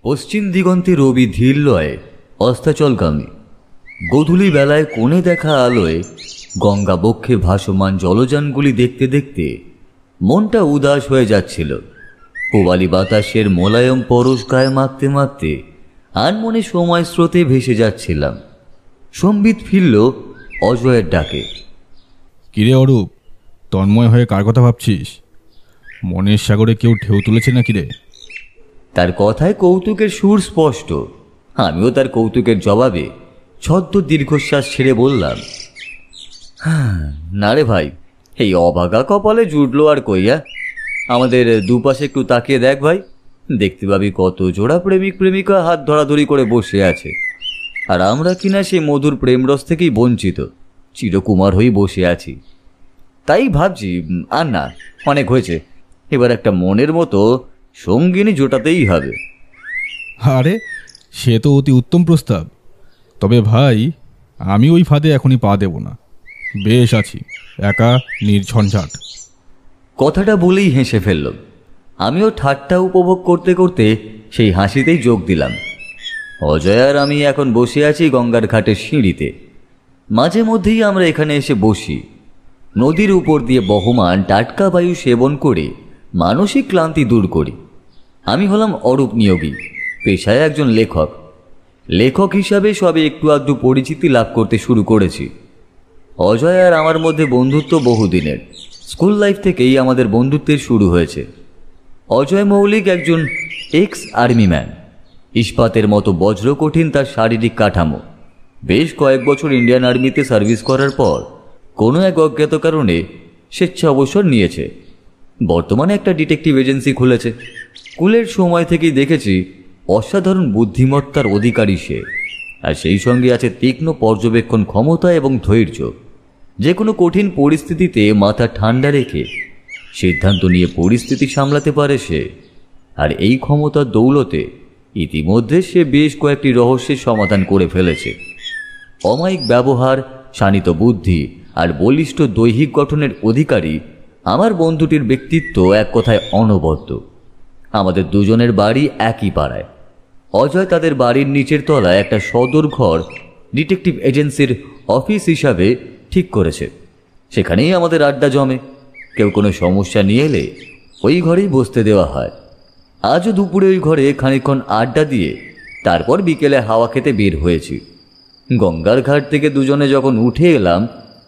পশ্চিম দিগন্তে রবি ধীর লয়ে অস্তাচলগামী। গোধূলি বেলায় কোণে দেখা আলোয় গঙ্গা বক্ষে ভাসমান জলযানগুলি দেখতে দেখতে মনটা উদাস হয়ে যাচ্ছিল। পূবালি বাতাসের মোলায়ম পরশ গায়ে মাখতে মাখতে আনমনে সময় স্রোতে ভেসে যাচ্ছিলাম। সম্বিত ফিরল অজয়ের ডাকে। কিরে অরূপ, তন্ময় হয়ে কার কথা ভাবছিস? মনের সাগরে কেউ ঢেউ তুলেছে না কিরে? তার কথায় কৌতুকের সুর স্পষ্ট। আমিও তার কৌতুকের জবাবে ছদ্ম দীর্ঘশ্বাস ছেড়ে বললাম, না রে ভাই, এই অভাগা কপালে জুটলো আর কইয়া। আমাদের দুপাশে একটু তাকিয়ে দেখ ভাই, দেখতে পাবি কত জোড়া প্রেমিক প্রেমিকা হাত ধরাধরি করে বসে আছে, আর আমরা কিনা সেই মধুর প্রেমরস থেকেই বঞ্চিত, চিরকুমার হয়েই বসে আছি। তাই ভাবছি, আর না, অনেক হয়েছে, এবার একটা মনের মতো সঙ্গিনী জোটাতেই হবে। আরে সে তো অতি উত্তম প্রস্তাব। তবে ভাই, আমি ওই ফাঁদে এখনই পা দেব না। বেশ আছি, একা, নির্ঝঞ্ঝাট। কথাটা বলেই হেসে ফেলল। আমিও ঠাট্টা উপভোগ করতে করতে সেই হাসিতেই যোগ দিলাম। অজয় আর আমি এখন বসে আছি গঙ্গার ঘাটের সিঁড়িতে। মাঝে মধ্যেই আমরা এখানে এসে বসি। নদীর উপর দিয়ে বহমান টাটকা বায়ু সেবন করে মানসিক ক্লান্তি দূর করি। আমি হলাম অরূপ নিয়োগী, পেশায় একজন লেখক। লেখক হিসাবে সবে একটু আধটু পরিচিতি লাভ করতে শুরু করেছি। অজয় আর আমার মধ্যে বন্ধুত্ব বহুদিনের। স্কুল লাইফ থেকেই আমাদের বন্ধুত্বের শুরু হয়েছে। অজয় মৌলিক একজন এক্স আর্মি ম্যান। ইস্পাতের মতো বজ্রকঠিন তার শারীরিক কাঠামো। বেশ কয়েক বছর ইন্ডিয়ান আর্মিতে সার্ভিস করার পর কোনো এক অজ্ঞাত কারণে স্বেচ্ছা অবসর নিয়েছে। বর্তমানে একটা ডিটেকটিভ এজেন্সি খুলেছে। স্কুলের সময় থেকেই দেখেছি অসাধারণ বুদ্ধিমত্তার অধিকারী সে, আর সেই সঙ্গে আছে তীক্ষ্ণ পর্যবেক্ষণ ক্ষমতা এবং ধৈর্য। যে কোনো কঠিন পরিস্থিতিতে মাথা ঠান্ডা রেখে সিদ্ধান্ত নিয়ে পরিস্থিতি সামলাতে পারে সে। আর এই ক্ষমতার দৌলতে ইতিমধ্যে সে বেশ কয়েকটি রহস্যের সমাধান করে ফেলেছে। অমায়িক ব্যবহার, শানিত বুদ্ধি আর বলিষ্ঠ দৈহিক গঠনের অধিকারী আমার বন্ধুটির ব্যক্তিত্ব এক কথায় অনবদ্য। আমাদের দুজনের বাড়ি একই পাড়ায়। অজয় তাদের বাড়ির নিচের তলায় একটা সদর ঘর ডিটেকটিভ এজেন্সির অফিস হিসাবে ঠিক করেছে। সেখানেই আমাদের আড্ডা জমে। কেউ কোনো সমস্যা নিয়ে এলে ওই ঘরেই বসতে দেওয়া হয়। আজও দুপুরে ওই ঘরে খানিকক্ষণ আড্ডা দিয়ে তারপর বিকেলে হাওয়া খেতে বের হয়েছি। গঙ্গার ঘাট থেকে দুজনে যখন উঠে এলাম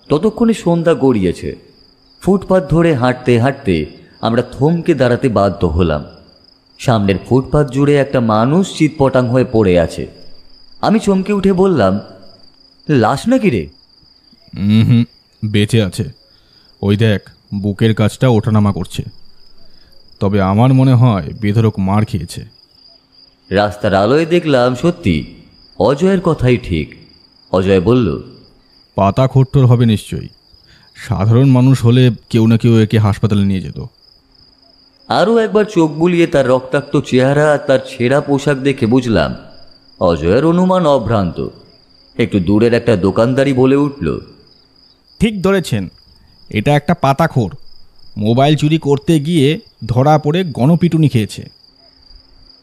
ততক্ষণে সন্ধ্যা গড়িয়েছে। ফুটপাত ধরে হাঁটতে হাঁটতে আমরা থমকে দাঁড়াতে বাধ্য হলাম। সামনের ফুটপাত জুড়ে একটা মানুষ চিৎপটাং হয়ে পড়ে আছে। আমি চমকে উঠে বললাম, লাশ নাকি রে? বেঁচে আছে। ওই দেখ, বুকের কাছটা ওঠানামা করছে। তবে আমার মনে হয় বেধড়ক মার খেয়েছে। রাস্তার আলোয় দেখলাম সত্যি অজয়ের কথাই ঠিক। অজয় বলল, পাতা খট্টর হবে নিশ্চয়ই। সাধারণ মানুষ হলে কেউ না কেউ একে হাসপাতালে নিয়ে যেত। আরও একবার চোখ বুলিয়ে তার রক্তাক্ত চেহারা আর তার ছেঁড়া পোশাক দেখে বুঝলাম অজয়ের অনুমান অভ্রান্ত। একটু দূরের একটা দোকানদারি বলে উঠল, ঠিক ধরেছেন, এটা একটা পাতাখোর। মোবাইল চুরি করতে গিয়ে ধরা পড়ে গণপিটুনি খেয়েছে।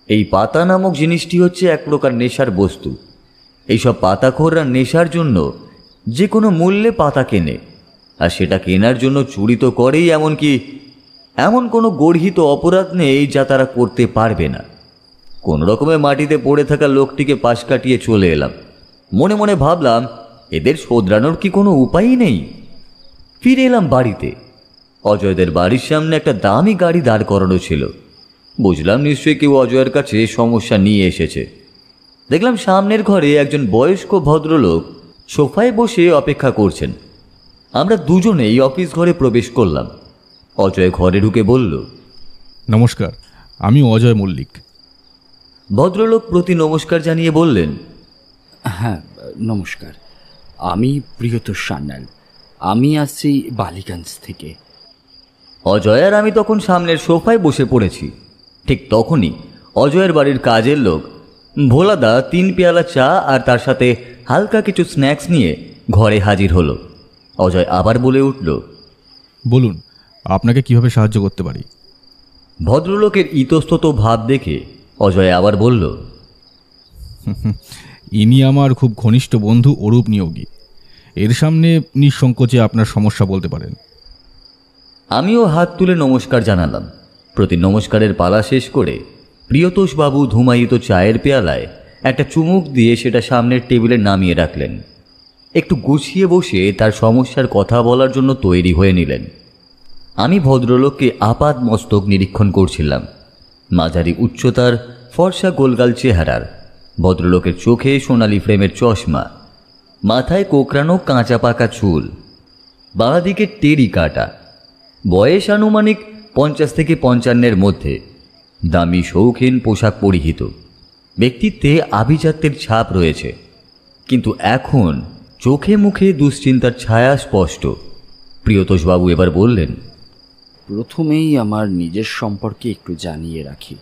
এই পাতা নামক জিনিসটি হচ্ছে এক প্রকার নেশার বস্তু। এইসব পাতাখোররা নেশার জন্য যে কোনো মূল্যে পাতা কেনে, আর সেটা কেনার জন্য চুরি তো করেই। এমনকি এমন কোনো গর্হিত অপরাধ নেই যা তারা করতে পারবে না। কোনো রকমে মাটিতে পড়ে থাকা লোকটিকে পাশ কাটিয়ে চলে এলাম। মনে মনে ভাবলাম, এদের শোধরানোর কি কোনো উপায়ই নেই? ফিরে এলাম বাড়িতে। অজয়দের বাড়ির সামনে একটা দামি গাড়ি দাঁড় করানো ছিল। বুঝলাম নিশ্চয়ই কেউ অজয়ের কাছে সমস্যা নিয়ে এসেছে। দেখলাম সামনের ঘরে একজন বয়স্ক ভদ্রলোক সোফায় বসে অপেক্ষা করছেন। আমরা দুজনেই অফিস ঘরে প্রবেশ করলাম। অজয় ঘরে ঢুকে বলল, নমস্কার, আমি অজয় মল্লিক। ভদ্রলোক প্রতি নমস্কার জানিয়ে বললেন, হ্যাঁ নমস্কার, আমি প্রিয়তোষ সান্যাল। আমি আসছি বালিগঞ্জ থেকে। অজয় আর আমি তখন সামনের সোফায় বসে পড়েছি। ঠিক তখনই অজয়ের বাড়ির কাজের লোক ভোলাদা 3 পেয়ালা চা আর তার সাথে হালকা কিছু স্ন্যাক্স নিয়ে ঘরে হাজির হলো। অজয় আবার বলে উঠল, বলুন, আপনাকে কিভাবে সাহায্য করতে পারি? ভদ্রলোকের ইতস্তত ভাব দেখে অজয় আবার বলল, ইনি আমার খুব ঘনিষ্ঠ বন্ধু অরূপ নিয়োগী। এর সামনে নিঃসংকোচে আপনার সমস্যা বলতে পারেন। আমিও হাত তুলে নমস্কার জানালাম। প্রতি নমস্কারের পালা শেষ করে প্রিয়তোষবাবু ধুমায়িত চায়ের পেয়ালায় একটা চুমুক দিয়ে সেটা সামনের টেবিলে নামিয়ে রাখলেন। একটু গুছিয়ে বসে তার সমস্যার কথা বলার জন্য তৈরি হয়ে নিলেন। আমি ভদ্রলোককে আপাত মস্তক নিরীক্ষণ করছিলাম। মাঝারি উচ্চতার, ফর্সা গোলগাল চেহারার, ভদ্রলোকের চোখে সোনালি ফ্রেমের চশমা, মাথায় কোকড়ানো কাঁচা পাকা চুল, বাঁ দিকে টেরি কাটা, বয়স আনুমানিক 50 থেকে 55-এর মধ্যে, দামি শৌখিন পোশাক পরিহিত। ব্যক্তিত্বে আভিজাত্যের ছাপ রয়েছে, কিন্তু এখন চোখে মুখে দুশ্চিন্তার ছায়া স্পষ্ট। প্রিয়তোষবাবু এবার বললেন, প্রথমেই আমার নিজের সম্পর্কে একটু জানিয়ে রাখি।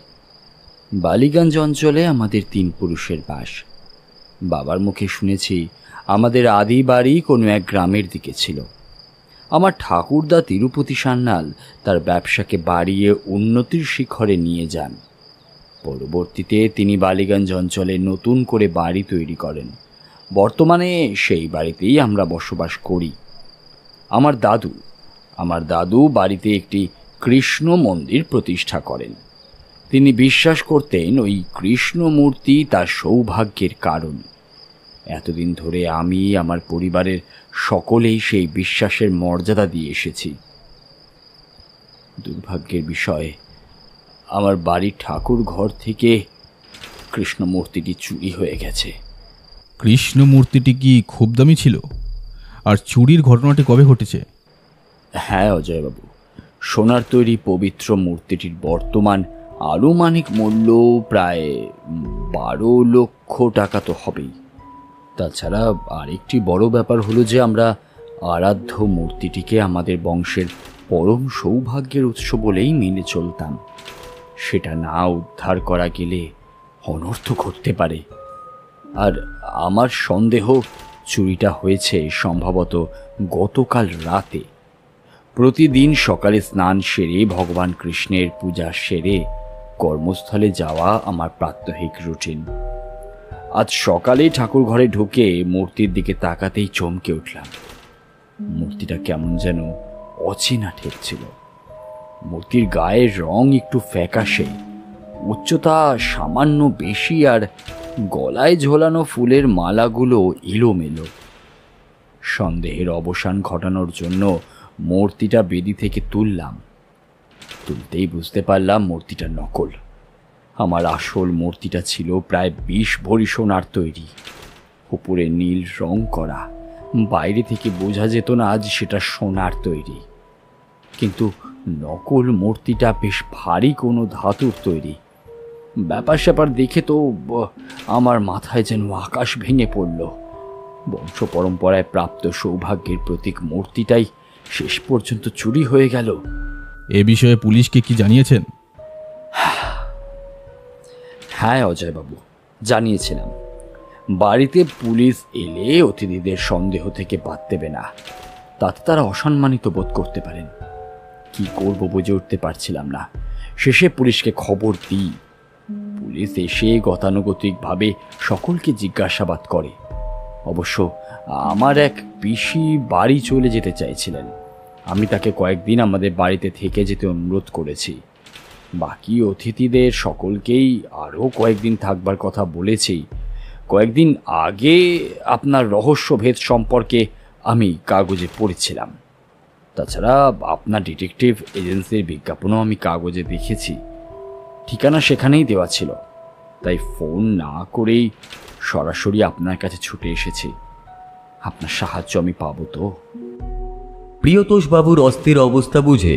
বালিগঞ্জ অঞ্চলে আমাদের 3 পুরুষের বাস। বাবার মুখে শুনেছি আমাদের আদি বাড়ি কোনো এক গ্রামের দিকে ছিল। আমার ঠাকুরদা তিরুপতি সান্যাল তার ব্যবসাকে বাড়িয়ে উন্নতির শিখরে নিয়ে যান। পরবর্তীতে তিনি বালিগঞ্জ অঞ্চলে নতুন করে বাড়ি তৈরি করেন। বর্তমানে সেই বাড়িতেই আমরা বসবাস করি। আমার দাদু বাড়িতে একটি কৃষ্ণ মন্দির প্রতিষ্ঠা করেন। তিনি বিশ্বাস করতেন ওই কৃষ্ণ মূর্তি তার সৌভাগ্যের কারণ। এতদিন ধরে আমি আমার পরিবারের সকলেই সেই বিশ্বাসের মর্যাদা দিয়ে এসেছি। দুর্ভাগ্যের বিষয়, আমার বাড়ির ঠাকুর ঘর থেকে কৃষ্ণ মূর্তিটি চুরি হয়ে গেছে। কৃষ্ণ মূর্তিটি কি খুব দামি ছিল? আর চুরির ঘটনাটি কবে ঘটেছে? হ্যাঁ অজয়বাবু, সোনার তৈরি পবিত্র মূর্তিটির বর্তমান আনুমানিক মূল্য প্রায় 12 লক্ষ টাকা তো হবেই। তাছাড়া আরেকটি বড় ব্যাপার হলো যে আমরা আরাধ্য মূর্তিটিকে আমাদের বংশের পরম সৌভাগ্যের উৎস বলেই মেনে চলতাম। সেটা না উদ্ধার করা গেলে অনর্থ ঘটতে পারে। আর আমার সন্দেহ চুরিটা হয়েছে সম্ভবত গতকাল রাতে। প্রতিদিন সকালে স্নান সেরে ভগবান কৃষ্ণের পূজা সেরে কর্মস্থলে যাওয়া আমার প্রাত্যহিক রুটিন। আজ সকালে ঠাকুর ঘরে ঢুকে মূর্তির দিকে তাকাতেই চমকে উঠলাম। মূর্তিটা কেমন যেন অচেনা ঠেকছিল। মূর্তির গায়ের রং একটু ফ্যাকাশে, উচ্চতা সামান্য বেশি, আর গলায় ঝোলানো ফুলের মালাগুলো এলোমেলো। সন্দেহের অবসান ঘটানোর জন্য মূর্তিটা বেদি থেকে তুলতেই বুঝতে পারলাম মূর্তিটা নকল। আমার আসল মূর্তিটা ছিল প্রায় 20 ভরি সোনার তৈরি, উপরে নীল রং করা। বাইরে থেকে বোঝা যেত না আজ সেটা সোনার তৈরি, কিন্তু নকল মূর্তিটা বেশ ভারী কোনো ধাতুর তৈরি। ব্যাপার স্যাপার দেখে তো আমার মাথায় যেন আকাশ ভেঙে পড়ল। বংশ পরম্পরায় প্রাপ্ত সৌভাগ্যের প্রতীক মূর্তিটাই শেষ পর্যন্ত চুরি হয়ে গেল। এ বিষয়ে পুলিশকে কি জানিয়েছেন? হ্যাঁ অজয়বাবু, জানিয়েছিলাম। বাড়িতে পুলিশ এলে অতিথিদের সন্দেহ থেকে বাদ দেবে না, তাতে তারা অসম্মানিত বোধ করতে পারেন। কি করব বুঝে উঠতে পারছিলাম না। শেষে পুলিশকে খবর দিই। পুলিশ এসে গতানুগতিকভাবে সকলকে জিজ্ঞাসাবাদ করে। অবশ্য আমার এক পিসি বাড়ি চলে যেতে চাইছিলেন। আমি তাকে কয়েকদিন আমাদের বাড়িতে থেকে যেতে অনুরোধ করেছি। বাকি অতিথিদের সকলকেই আরও কয়েকদিন থাকবার কথা বলেছি। কয়েকদিন আগে আপনার রহস্যভেদ সম্পর্কে আমি কাগজে পড়েছিলাম। তাছাড়া আপনার ডিটেকটিভ এজেন্সির বিজ্ঞাপনও আমি কাগজে দেখেছি। ঠিকানা সেখানেই দেওয়া ছিল, তাই ফোন না করেই সরাসরি আপনার কাছে ছুটে এসেছি। আপনার সাহায্য আমি পাবো তো? প্রিয়তোষবাবুর অস্থির অবস্থা বুঝে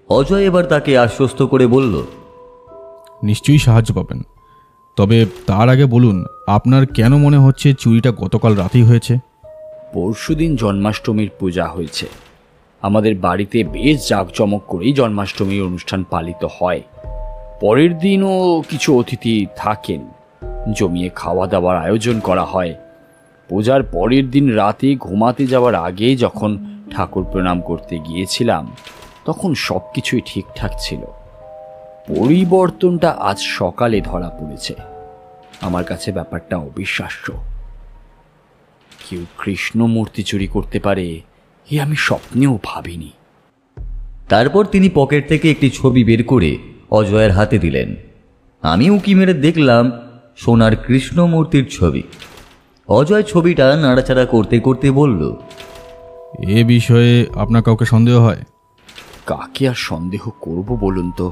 অজয় এবার তাকে আশ্বস্ত করে বলল, নিশ্চয়ই সাহায্য পাবেন, তবে তার আগে বলুন আপনার কেন মনে হচ্ছে চুরিটা গতকাল রাতেই হয়েছে? পরশুদিন জন্মাষ্টমীর পূজা হয়েছে। আমাদের বাড়িতে বেশ জাঁকজমক করেই জন্মাষ্টমীর অনুষ্ঠান পালিত হয়। পরের দিনও কিছু অতিথি থাকেন, জমিয়ে খাওয়া দাওয়ার আয়োজন করা হয়। পূজার পরের দিন রাতে ঘুমাতে যাওয়ার আগে যখন ঠাকুর প্রণাম করতে গিয়েছিলাম, তখন সব কিছুই ঠিকঠাক ছিল। পরিবর্তনটা আজ সকালে ধরা পড়েছে। আমার কাছে ব্যাপারটা অবিশ্বাস্য। কেউ কৃষ্ণ মূর্তি চুরি করতে পারে এ আমি স্বপ্নেও ভাবিনি। তারপর তিনি পকেট থেকে একটি ছবি বের করে অজয়ের হাতে দিলেন। আমি উকি মেরে দেখলাম সোনার কৃষ্ণ মূর্তির ছবি। অজয় ছবিটা নাড়াচাড়া করতে করতে বলল, এ বিষয়ে আপনার কাউকে সন্দেহ হয়? কাকে আর সন্দেহ করব বলুন তো?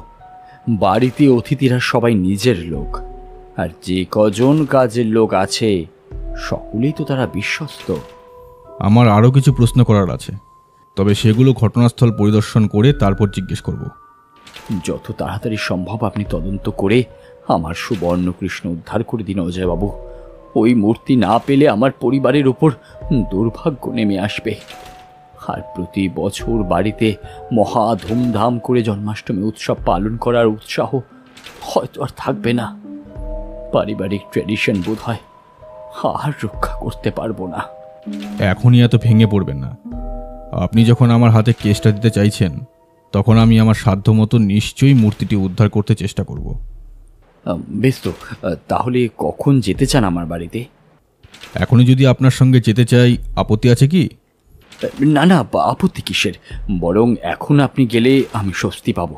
বাড়িতে অতিথিরা সবাই নিজের লোক, আর যে কজন কাজের লোক আছে সকলেই তো তারা বিশ্বস্ত। আমার আরও কিছু প্রশ্ন করার আছে, তবে সেগুলো ঘটনাস্থল পরিদর্শন করে তারপর জিজ্ঞেস করব। যত তাড়াতাড়ি সম্ভব আপনি তদন্ত করে আমার সুবর্ণ কৃষ্ণ উদ্ধার করে দিন অজয়বাবু। ওই মূর্তি না পেলে আমার পরিবারের ওপর দুর্ভাগ্য নেমে আসবে। আর প্রতি বছর বাড়িতে মহা ধুমধাম করে জন্মাষ্টমী উৎসব পালন করার উৎসাহ হয়তো আর থাকবে না। পারিবারিক ট্র্যাডিশন বোধ হয় আর রক্ষা করতে পারবো না। এখনই এত ভেঙে পড়বেন না। আপনি যখন আমার হাতে কেসটা দিতে চাইছেন, তখন আমি আমার সাধ্যমতো নিশ্চয়ই মূর্তিটি উদ্ধার করতে চেষ্টা করব। বেশ তো, তাহলে কখন যেতে চান আমার বাড়িতে? এখনই যদি আপনার সঙ্গে যেতে চাই, আপত্তি আছে কি? না না, আপত্তি কিসের? বরং এখন আপনি গেলে আমি স্বস্তি পাবো।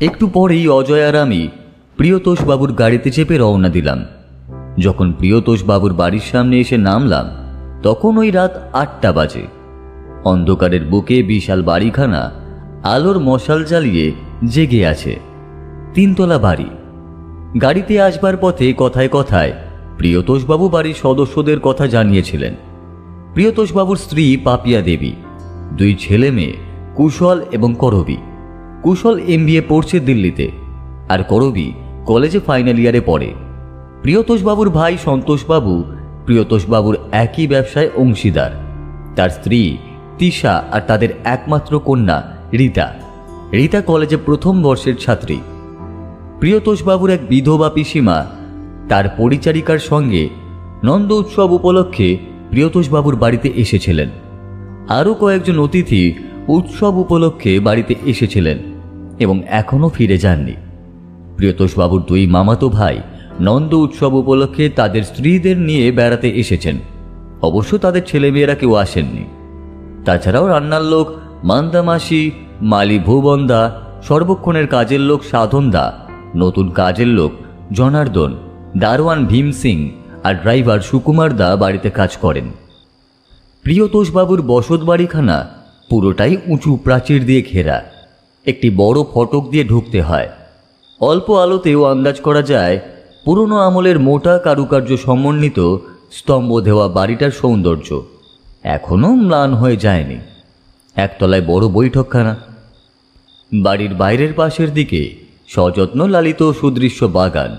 একটু পরেই অজয় আর আমি প্রিয়তোষ বাবুর গাড়িতে চেপে রওনা দিলাম। যখন প্রিয়তোষ বাবুর বাড়ির সামনে এসে নামলাম, তখন ওই রাত 8টা বাজে। অন্ধকারের বুকে বিশাল বাড়িখানা আলোর মশাল জ্বালিয়ে জেগে আছে। 3তলা বাড়ি। গাড়িতে আসবার পথে কথায় কথায় প্রিয়তোষ বাবু বাড়ির সদস্যদের কথা জানিয়েছিলেন। প্রিয়তোষ বাবুর স্ত্রী পাপিয়া দেবী, 2 ছেলে মেয়ে কুশল এবং করবী। কুশল MBA পড়ছে দিল্লিতে, আর করবী কলেজে ফাইনাল ইয়ারে পড়ে। প্রিয়তোষ বাবুর ভাই সন্তোষ বাবু প্রিয়তোষ বাবুর একই ব্যবসায় অংশীদার। তার স্ত্রী তিশা আর তাদের একমাত্র কন্যা রীতা। রীতা কলেজে প্রথম বর্ষের ছাত্রী। প্রিয়তোষ বাবুর এক বিধবা পিসিমা তার পরিচারিকার সঙ্গে নন্দ উৎসব উপলক্ষে প্রিয়তোষ বাবুর বাড়িতে এসেছিলেন। আরও কয়েকজন অতিথি উৎসব উপলক্ষে বাড়িতে এসেছিলেন এবং এখনও ফিরে যাননি। প্রিয়তোষ বাবুর 2 মামাতো ভাই নন্দ উৎসব উপলক্ষে তাদের স্ত্রীদের নিয়ে বেড়াতে এসেছেন। অবশ্য তাদের ছেলেমেয়েরা কেউ আসেননি। তাছাড়াও রান্নার লোক মান্দামাসি, মালি ভুবনদা, সর্বক্ষণের কাজের লোক সাধনদা, নতুন কাজের লোক জনার্দন, দারোয়ান ভীম সিং আর ড্রাইভার সুকুমার দা বাড়িতে কাজ করেন। প্রিয়তোষ বাবুর বসত বাড়িখানা পুরোটাই উঁচু প্রাচীর দিয়ে ঘেরা। একটি বড় ফটক দিয়ে ঢুকতে হয়। অল্প আলোতেও আন্দাজ করা যায় পুরনো আমলের মোটা কারুকার্য সমন্বিত স্তম্ভ দেওয়া বাড়িটার সৌন্দর্য এখনও ম্লান হয়ে যায়নি। একতলায় বড় বৈঠকখানা। বাড়ির বাইরের পাশের দিকে সযত্ন লালিত সুদৃশ্য বাগান।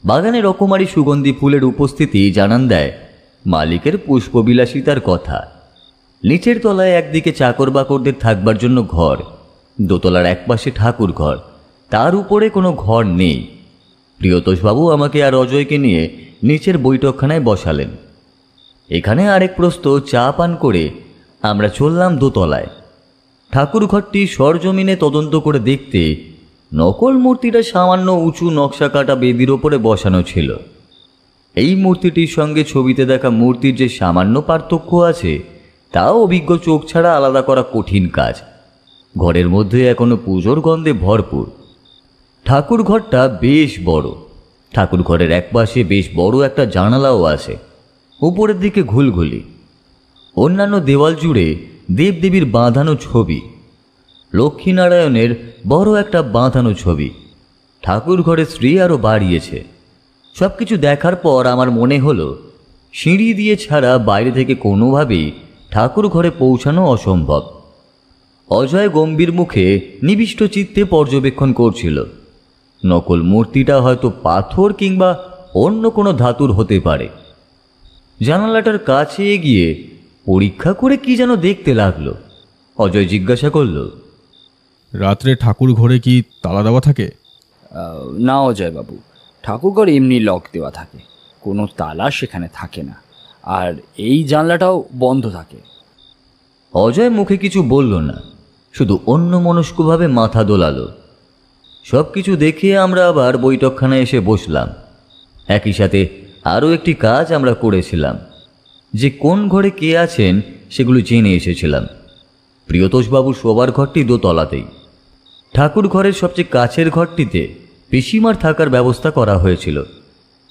বাগানে রকমারি সুগন্ধি ফুলের উপস্থিতি জানান দেয় মালিকের পুষ্পবিলাসিতার কথা। নিচের তলায় একদিকে চাকর বাকরদের থাকবার জন্য ঘর, দোতলার একপাশে ঠাকুর ঘর, তার উপরে কোনো ঘর নেই। প্রিয়তোষবাবু আমাকে আর অজয়কে নিয়ে নিচের বৈঠকখানায় বসালেন। এখানে আরেক প্রস্ত চা পান করে আমরা চললাম দোতলায়। ঠাকুর ঘরটি সরজমিনে তদন্ত করে দেখতে নকল মূর্তিটা সামান্য উঁচু নকশা কাটা বেদির ওপরে বসানো ছিল। এই মূর্তিটির সঙ্গে ছবিতে দেখা মূর্তির যে সামান্য পার্থক্য আছে তাও অভিজ্ঞ চোখ ছাড়া আলাদা করা কঠিন কাজ। ঘরের মধ্যে এখনো পুজোর গন্ধে ভরপুর। ঠাকুর ঘরটা বেশ বড়। ঠাকুর ঘরের একপাশে বেশ বড় একটা জানালাও আছে, উপরের দিকে ঘুলঘুলি। অন্যান্য দেওয়াল জুড়ে দেবদেবীর বাঁধানো ছবি, লক্ষ্মীনারায়ণের বড় একটা বাঁধানো ছবি। ঠাকুর ঘরে শ্রী আরও বাড়িয়েছে। সব কিছু দেখার পর আমার মনে হলো সিঁড়ি দিয়ে ছাড়া বাইরে থেকে কোনোভাবেই ঠাকুর ঘরে পৌঁছানো অসম্ভব। অজয় গম্ভীর মুখে নিবিষ্ট চিত্তে পর্যবেক্ষণ করছিল। নকল মূর্তিটা হয়তো পাথর কিংবা অন্য কোনো ধাতুর হতে পারে। জানালাটার কাছে এগিয়ে পরীক্ষা করে কি যেন দেখতে লাগলো। অজয় জিজ্ঞাসা করল, রাত্রে ঠাকুর ঘরে কি তালা দেওয়া থাকে? না অজয়বাবু, ঠাকুরঘর এমনি লক দেওয়া থাকে, কোনো তালা সেখানে থাকে না, আর এই জানলাটাও বন্ধ থাকে। অজয় মুখে কিছু বলল না, শুধু অন্যমনস্কভাবে মাথা দোলালো। সব কিছু দেখে আমরা আবার বৈঠকখানায় এসে বসলাম। একই সাথে আরও একটি কাজ আমরা করেছিলাম, যে কোন ঘরে কে আছেন সেগুলো জেনে এসেছিলাম। প্রিয়তোষবাবুর শোবার ঘরটি দোতলাতেই। ঠাকুর ঘরের সবচেয়ে কাছের ঘরটিতে পিসিমার থাকার ব্যবস্থা করা হয়েছিল।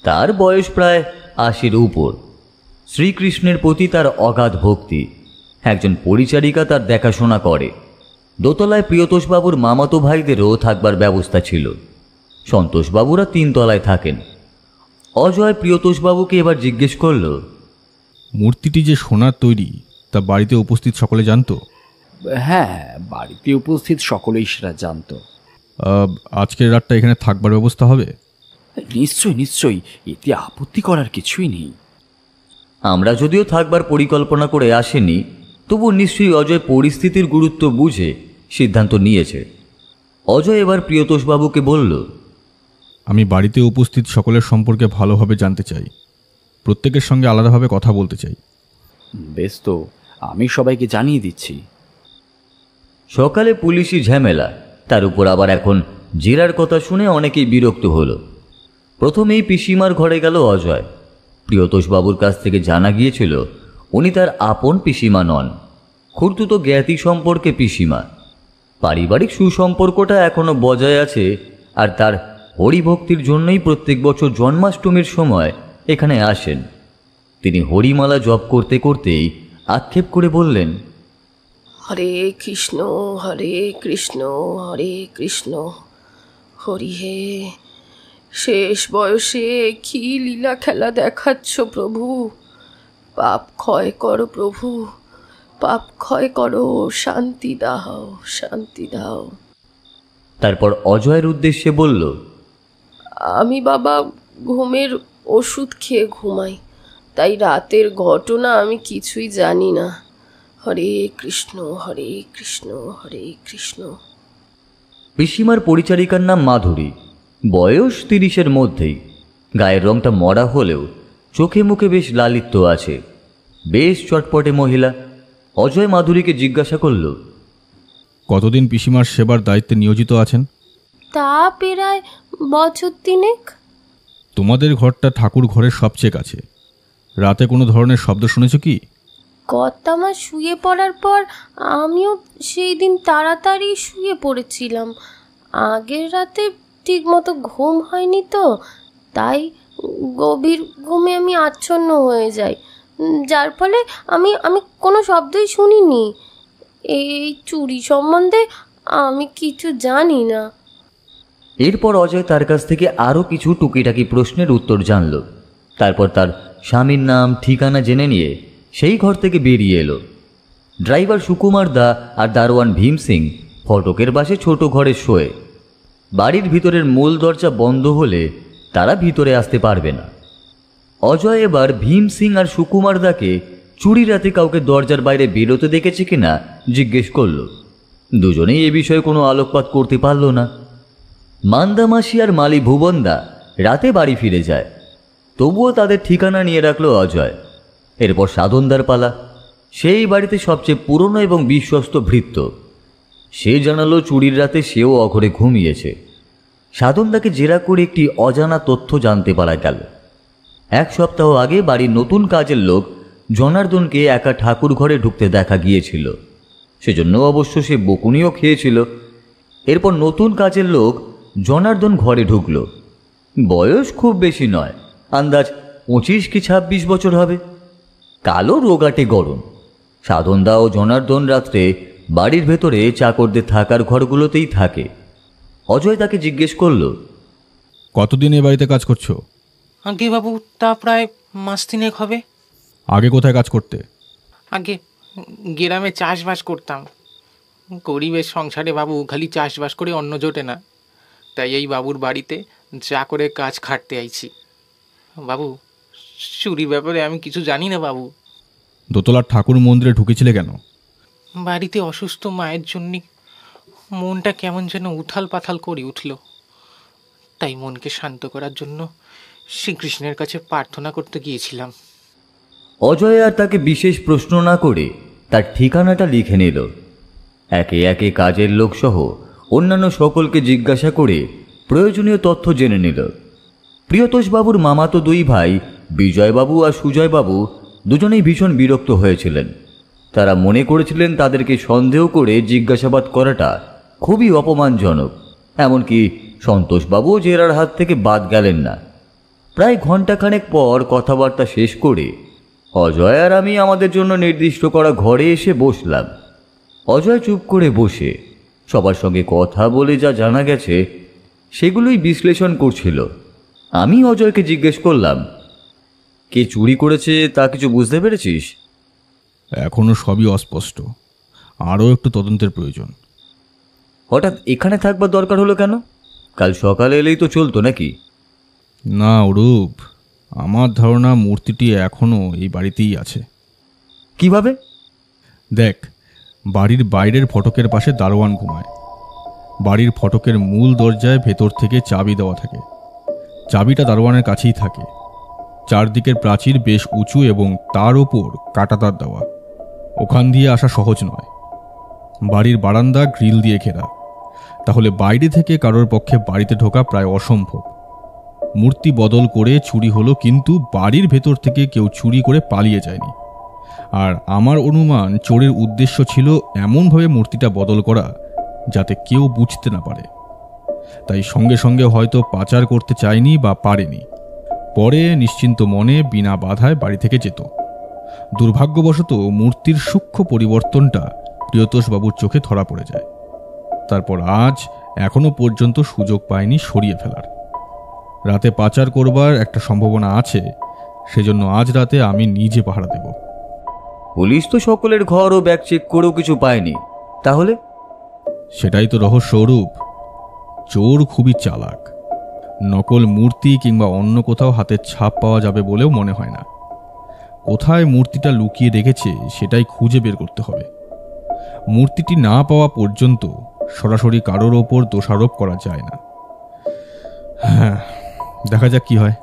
তার বয়স প্রায় ৮০-র উপর। শ্রীকৃষ্ণের প্রতি তার অগাধ ভক্তি। একজন পরিচারিকা তার দেখাশোনা করে। দোতলায় প্রিয়তোষবাবুর মামাতো ভাইদেরও থাকবার ব্যবস্থা ছিল। সন্তোষবাবুরা ৩ তলায় থাকেন। অজয় প্রিয়তোষবাবুকে এবার জিজ্ঞেস করল, মূর্তিটি যে সোনার তৈরি তা বাড়িতে উপস্থিত সকলে জানতো? হ্যাঁ, বাড়িতে উপস্থিত সকলেই সেটা জানতো। আজকের রাতটা এখানে থাকবার ব্যবস্থা হবে? নিশ্চয়ই নিশ্চয়ই, এতে আপত্তি করার কিছুই নেই। আমরা যদিও থাকবার পরিকল্পনা করে আসেনি, তবু নিশ্চয়ই অজয় পরিস্থিতির গুরুত্ব বুঝে সিদ্ধান্ত নিয়েছে। অজয় এবার প্রিয়তোষবাবুকে বলল, আমি বাড়িতে উপস্থিত সকলের সম্পর্কে ভালোভাবে জানতে চাই, প্রত্যেকের সঙ্গে আলাদাভাবে কথা বলতে চাই। বেশ, তো আমি সবাইকে জানিয়ে দিচ্ছি। সকালে পুলিশি ঝামেলা, তার উপর আবার এখন জেরার কথা শুনে অনেকেই বিরক্ত হলো। প্রথমেই পিসিমার ঘরে গেল অজয়। প্রিয়তোষবাবুর কাছ থেকে জানা গিয়েছিল উনি তার আপন পিসিমা নন, খুড়তুতো জ্ঞাতি সম্পর্কে পিসিমা। পারিবারিক সুসম্পর্কটা এখনো বজায় আছে, আর তার হরিভক্তির জন্যই প্রত্যেক বছর জন্মাষ্টমীর সময় এখানে আসেন। তিনি হরিমালা জপ করতে করতেই আক্ষেপ করে বললেন, হরে কৃষ্ণ হরে কৃষ্ণ হরে কৃষ্ণ, হরি হে, শেষ বয়সে কি লীলা খেলা দেখাচ্ছ প্রভু। পাপ ক্ষয় করো প্রভু, পাপ ক্ষয় করো, শান্তি দাও, শান্তি দাও। তারপর অজয়ের উদ্দেশ্যে বলল, আমি বাবা ঘুমের ওষুধ খেয়ে ঘুমাই, তাই রাতের ঘটনা আমি কিছুই জানি না। হরে কৃষ্ণ হরে কৃষ্ণ হরে কৃষ্ণ। পিসিমার পরিচারিকার নাম মাধুরী, বয়স ৩০-এর মধ্যেই। গায়ের রংটা মরা হলেও চোখে মুখে বেশ লালিত্য আছে, বেশ চটপটে মহিলা। অজয় মাধুরীকে জিজ্ঞাসা করল, কতদিন পিসিমার সেবার দায়িত্বে নিয়োজিত আছেন? তা প্রায় বছর তিনেক। তোমাদের ঘরটা ঠাকুর ঘরের সবচেয়ে কাছে, রাতে কোনো ধরনের শব্দ শুনেছ কি? কর্তামা শুয়ে পড়ার পর আমিও সেই দিন তাড়াতাড়ি শুয়ে পড়েছিলাম। আগের রাতে ঠিক মতো ঘুম হয়নি তো, তাই গভীর ঘুমে আমি আচ্ছন্ন হয়ে যাই, যার ফলে আমি আমি কোনো শব্দই শুনিনি। এই চুরি সম্বন্ধে আমি কিছু জানি না। এরপর অজয় তার কাছ থেকে আরও কিছু টুকিটাকি প্রশ্নের উত্তর জানল। তারপর তার স্বামীর নাম ঠিকানা জেনে নিয়ে সেই ঘর থেকে বেরিয়ে এলো। ড্রাইভার সুকুমার দা আর দারোয়ান ভীম সিং ফটকের পাশে ছোট ঘরে শোয়ে। বাড়ির ভিতরের মূল দরজা বন্ধ হলে তারা ভিতরে আসতে পারবে না। অজয় এবার ভীম সিং আর সুকুমার দাকে চুরি রাতে কাউকে দরজার বাইরে বেরোতে দেখেছে কিনা জিজ্ঞেস করল। দুজনেই এ বিষয়ে কোনো আলোকপাত করতে পারল না। মান্দামাসি আর মালি ভুবনদা রাতে বাড়ি ফিরে যায়, তবুও তাদের ঠিকানা নিয়ে রাখল অজয়। এরপর সাধনদার পালা। সেই বাড়িতে সবচেয়ে পুরনো এবং বিশ্বস্ত ভৃত্য। সে জানালো চুরির রাতে সেও অঘরে ঘুমিয়েছে। সাধনদাকে জেরা করে একটি অজানা তথ্য জানতে পারা গেল। 1 সপ্তাহ আগে বাড়ির নতুন কাজের লোক জনার্দনকে একা ঠাকুর ঘরে ঢুকতে দেখা গিয়েছিল, সেজন্য অবশ্য সে বকুনিও খেয়েছিল। এরপর নতুন কাজের লোক জনার্দন ঘরে ঢুকল। বয়স খুব বেশি নয়, আন্দাজ 25 কি 26 বছর হবে। কালো রোগাটে গরম। সাধনদা ও জনার্দন রাত্রে বাড়ির ভেতরে চাকরদের থাকার ঘরগুলোতেই থাকে। অজয় তাকে জিজ্ঞেস করল, কতদিন এ বাড়িতে কাজ করছো? আগে বাবু তা প্রায় মাস তিনেক হবে। আগে কোথায় কাজ করতে? আগে গ্রামে চাষবাস করতাম। গরিবের সংসারে বাবু খালি চাষবাস করে অন্ন জোটে না, তাই এই বাবুর বাড়িতে যা করে কাজ খাটতে আইছি। বাবু, চুরির ব্যাপারে আমি কিছু জানি না বাবু। দোতলার ঠাকুর মন্দিরে ঢুকেছিলে কেন? বাড়িতে অসুস্থ মায়ের জন্যে মনটা কেমন যেন উথাল পাথাল করে উঠল, তাই মনকে শান্ত করার জন্য শ্রীকৃষ্ণের কাছে প্রার্থনা করতে গিয়েছিলাম। অজয় আর তাকে বিশেষ প্রশ্ন না করে তার ঠিকানাটা লিখে নিল। একে একে কাজের লোকসহ অন্যান্য সকলকে জিজ্ঞাসা করে প্রয়োজনীয় তথ্য জেনে নিল। প্রিয়তোষবাবুর মামাতো দুই ভাই বিজয়বাবু আর সুজয়বাবু দুজনেই ভীষণ বিরক্ত হয়েছিলেন। তারা মনে করেছিলেন তাদেরকে সন্দেহ করে জিজ্ঞাসাবাদ করাটা খুবই অপমানজনক। এমনকি সন্তোষবাবুও জেরার হাত থেকে বাদ গেলেন না। প্রায় ঘণ্টাখানেক পর কথাবার্তা শেষ করে অজয় আর আমি আমাদের জন্য নির্দিষ্ট করা ঘরে এসে বসলাম। অজয় চুপ করে বসে সবার সঙ্গে কথা বলে যা জানা গেছে সেগুলোই বিশ্লেষণ করছিল। আমি অজয়কে জিজ্ঞেস করলাম, কে চুরি করেছে তা কিছু বুঝতে পেরেছিস? এখনও সবই অস্পষ্ট, আরও একটু তদন্তের প্রয়োজন। হঠাৎ এখানে থাকবার দরকার হলো কেন? কাল সকালে এলেই তো চলতো নাকি? না অরূপ, আমার ধারণা মূর্তিটি এখনও এই বাড়িতেই আছে। কিভাবে? দেখ, বাড়ির বাইরের ফটকের পাশে দারোয়ান ঘুমায়। বাড়ির ফটকের মূল দরজায় ভেতর থেকে চাবি দেওয়া থাকে। চাবিটা দারোয়ানের কাছেই থাকে। চারদিকের প্রাচীর বেশ উঁচু এবং তার ওপর কাঁটাতার দেওয়া। ওখান দিয়ে আসা সহজ নয়। বাড়ির বারান্দা গ্রিল দিয়ে ঘেরা, তাহলে বাইরে থেকে কারোর পক্ষে বাড়িতে ঢোকা প্রায় অসম্ভব। মূর্তি বদল করে চুরি হলো, কিন্তু বাড়ির ভেতর থেকে কেউ চুরি করে পালিয়ে যায়নি। আর আমার অনুমান চোরের উদ্দেশ্য ছিল এমনভাবে মূর্তিটা বদল করা যাতে কেউ বুঝতে না পারে। তাই সঙ্গে সঙ্গে হয়তো পাচার করতে চায়নি বা পারেনি, পরে নিশ্চিন্ত মনে বিনা বাধায় বাড়ি থেকে যেত। দুর্ভাগ্যবশত মূর্তির সূক্ষ্ম পরিবর্তনটা প্রিয়তোষবাবুর চোখে ধরা পড়ে যায়। তারপর আজ এখনো পর্যন্ত সুযোগ পায়নি সরিয়ে ফেলার। রাতে পাচার করবার একটা সম্ভাবনা আছে, সেজন্য আজ রাতে আমি নিজে পাহারা দেব। পুলিশ তো সকলের ঘর ও ব্যাগ চেক করেও কিছু পায়নি, তাহলে? সেটাই তো রহস্য অরূপ। চোর খুবই চালাক। নকল মূর্তি কিংবা অন্য কোথাও হাতের ছাপ পাওয়া যাবে বলেও মনে হয় না। কোথায় মূর্তিটা লুকিয়ে রেখেছে সেটাই খুঁজে বের করতে হবে। মূর্তিটি না পাওয়া পর্যন্ত সরাসরি কারোর ওপর দোষারোপ করা যায় না। হ্যাঁ, দেখা যাক কি হয়।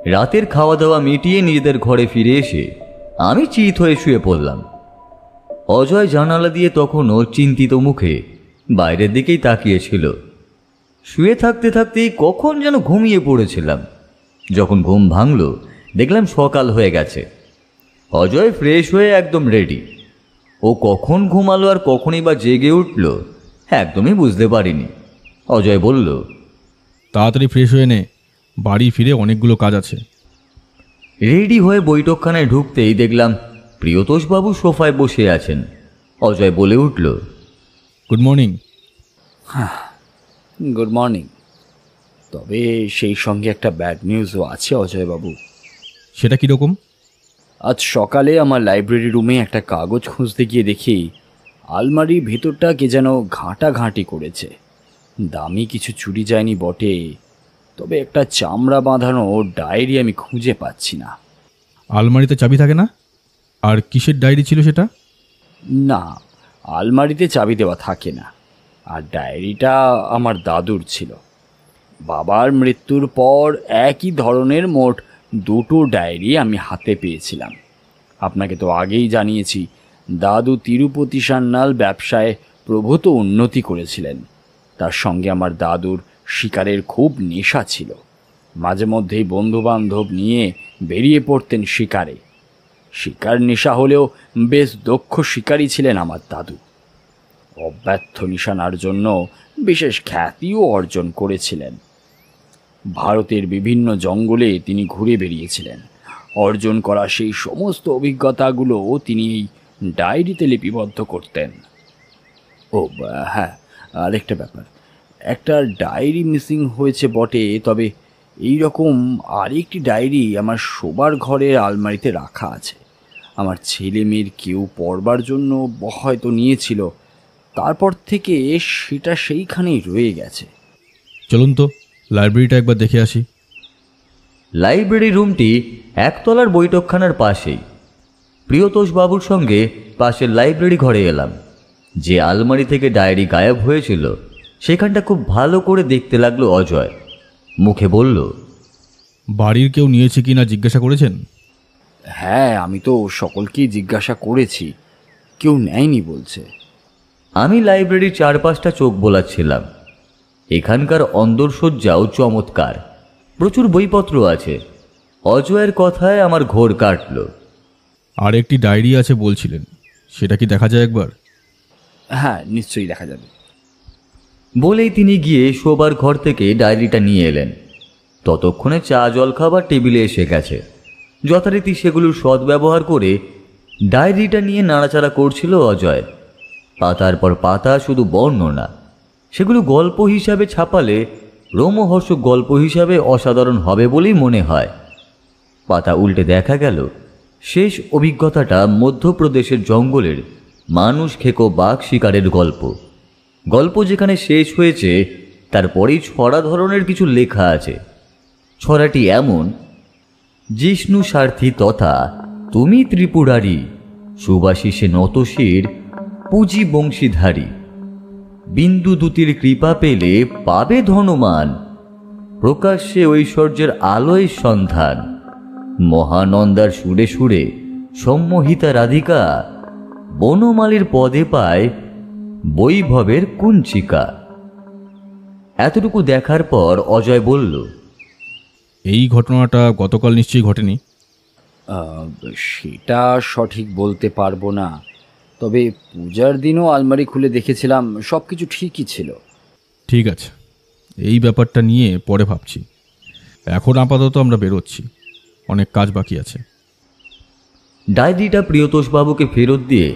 রাতের খাওয়া দাওয়া মিটিয়ে নিজেদের ঘরে ফিরে এসে আমি চিত হয়ে শুয়ে পড়লাম। অজয় জানালা দিয়ে তখনও চিন্তিত মুখে বাইরের দিকেই তাকিয়েছিল। শুয়ে থাকতে থাকতেই কখন যেন ঘুমিয়ে পড়েছিলাম। যখন ঘুম ভাঙল দেখলাম সকাল হয়ে গেছে। অজয় ফ্রেশ হয়ে একদম রেডি। ও কখন ঘুমালো আর কখনই বা জেগে উঠল একদমই বুঝতে পারিনি। অজয় বলল, তাড়াতাড়ি ফ্রেশ হয়ে নে, বাড়ি ফিরে অনেকগুলো কাজ আছে। রেডি হয়ে বৈঠকখানায় ঢুকতেই দেখলাম প্রিয়তোষবাবু সোফায় বসে আছেন। অজয় বলে উঠল, গুড মর্নিং। Good morning. তবে সেই সঙ্গে একটা ব্যাড নিউজও আছে অজয়বাবু। সেটা কীরকম? আজ সকালে আমার লাইব্রেরি রুমে একটা কাগজ খুঁজতে গিয়ে দেখি আলমারির ভেতরটা কে যেন ঘাঁটাঘাঁটি করেছে। দামি কিছু চুরি যায়নি বটে, তবে একটা চামড়া বাঁধানো ডায়েরি আমি খুঁজে পাচ্ছি না। আলমারিতে চাবি থাকে না? আর কিসের ডায়েরি ছিল সেটা? না, আলমারিতে চাবি দেওয়া থাকে না। আর ডায়েরিটা আমার দাদুর ছিল। বাবার মৃত্যুর পর একই ধরনের মোট দুটো ডায়েরি আমি হাতে পেয়েছিলাম। আপনাকে তো আগেই জানিয়েছি, দাদু তিরুপতি সান্যাল ব্যবসায় প্রভূত উন্নতি করেছিলেন। তার সঙ্গে আমার দাদুর শিকারের খুব নেশা ছিল। মাঝে মধ্যেই বন্ধুবান্ধব নিয়ে বেরিয়ে পড়তেন শিকারে। শিকার নেশা হলেও বেশ দক্ষ শিকারী ছিলেন আমার দাদু। অব্যর্থ নিশানার জন্য বিশেষ খ্যাতিও অর্জন করেছিলেন। ভারতের বিভিন্ন জঙ্গলে তিনি ঘুরে বেরিয়েছিলেন। অর্জন করা সেই সমস্ত অভিজ্ঞতাগুলো তিনি এই ডায়েরিতে লিপিবদ্ধ করতেন। ও হ্যাঁ, আরেকটা ব্যাপার, একটা ডায়েরি মিসিং হয়েছে বটে, তবে এই রকম আরেকটি ডায়েরি আমার শোবার ঘরের আলমারিতে রাখা আছে। আমার ছেলে মেয়ের কেউ পড়বার জন্য হয়তো নিয়েছিল, তারপর থেকে সেটা সেইখানেই রয়ে গেছে। চলুন তো লাইব্রেরিটা একবার দেখে আসি। লাইব্রেরি রুমটি একতলার বৈঠকখানার পাশেই। প্রিয়তোষবাবুর সঙ্গে পাশের লাইব্রেরি ঘরে এলাম। যে আলমারি থেকে ডায়েরি গায়েব হয়েছিল সেখানটা খুব ভালো করে দেখতে লাগলো অজয়। মুখে বলল, বাড়ির কেউ নিয়েছে কি না জিজ্ঞাসা করেছেন? হ্যাঁ, আমি তো সকলকেই জিজ্ঞাসা করেছি, কেউ নেয়নি বলছে। আমি লাইব্রেরির চারপাশটা চোখ বোলাচ্ছিলাম। এখানকার অন্দরসজ্জাও চমৎকার, প্রচুর বইপত্র আছে। অজয়ের কথায় আমার ঘোর কাটল। আর একটি ডায়েরি আছে বলছিলেন, সেটা কি দেখা যায় একবার? হ্যাঁ, নিশ্চয়ই দেখা যাবে। বলেই তিনি গিয়ে শোবার ঘর থেকে ডায়েরিটা নিয়ে এলেন। ততক্ষণে চা জলখাবার টেবিলে এসে গেছে। যথারীতি সেগুলোর সদ্ব্যবহার করে ডায়েরিটা নিয়ে নাড়াচাড়া করছিল অজয়। পাতার পর পাতা শুধু বর্ণনা। সেগুলো গল্প হিসাবে ছাপালে, রোমহর্ষক গল্প হিসাবে অসাধারণ হবে বলেই মনে হয়। পাতা উল্টে দেখা গেল শেষ অভিজ্ঞতাটা মধ্যপ্রদেশের জঙ্গলের মানুষ খেকো বাঘ শিকারের গল্প। গল্প যেখানে শেষ হয়েছে তারপরেই ছড়া ধরনের কিছু লেখা আছে। ছড়াটি এমন: জিষ্ণু স্বার্থী তথা তুমি ত্রিপুরারি, সুবাশিসে নতশির পুঁজি বংশীধারী, বিন্দু দূতির কৃপা পেলে পাবে ধনমান, প্রকাশ্যে ঐশ্বর্যের আলোয় সন্ধান, মহানন্দার সুরে সুরে সম্মোহিতা রাধিকা, বনমালীর পদে পায় বৈভবের কুঞ্চিকা। এতটুকু দেখার পর অজয় বলল, এই ঘটনাটা গতকাল নিশ্চয়ই ঘটেনি? সেটা সঠিক বলতে পারবো না, তবে পূজার দিনও আলমারি খুলে দেখেছিলাম, সব কিছু ঠিকই ছিল। ঠিক আছে, এই ব্যাপারটা নিয়ে পরে ভাবছি। এখন আপাতত আমরা বেরোচ্ছি, অনেক কাজ বাকি আছে। ডায়েরিটা প্রিয়তোষবাবুকে ফেরত দিয়ে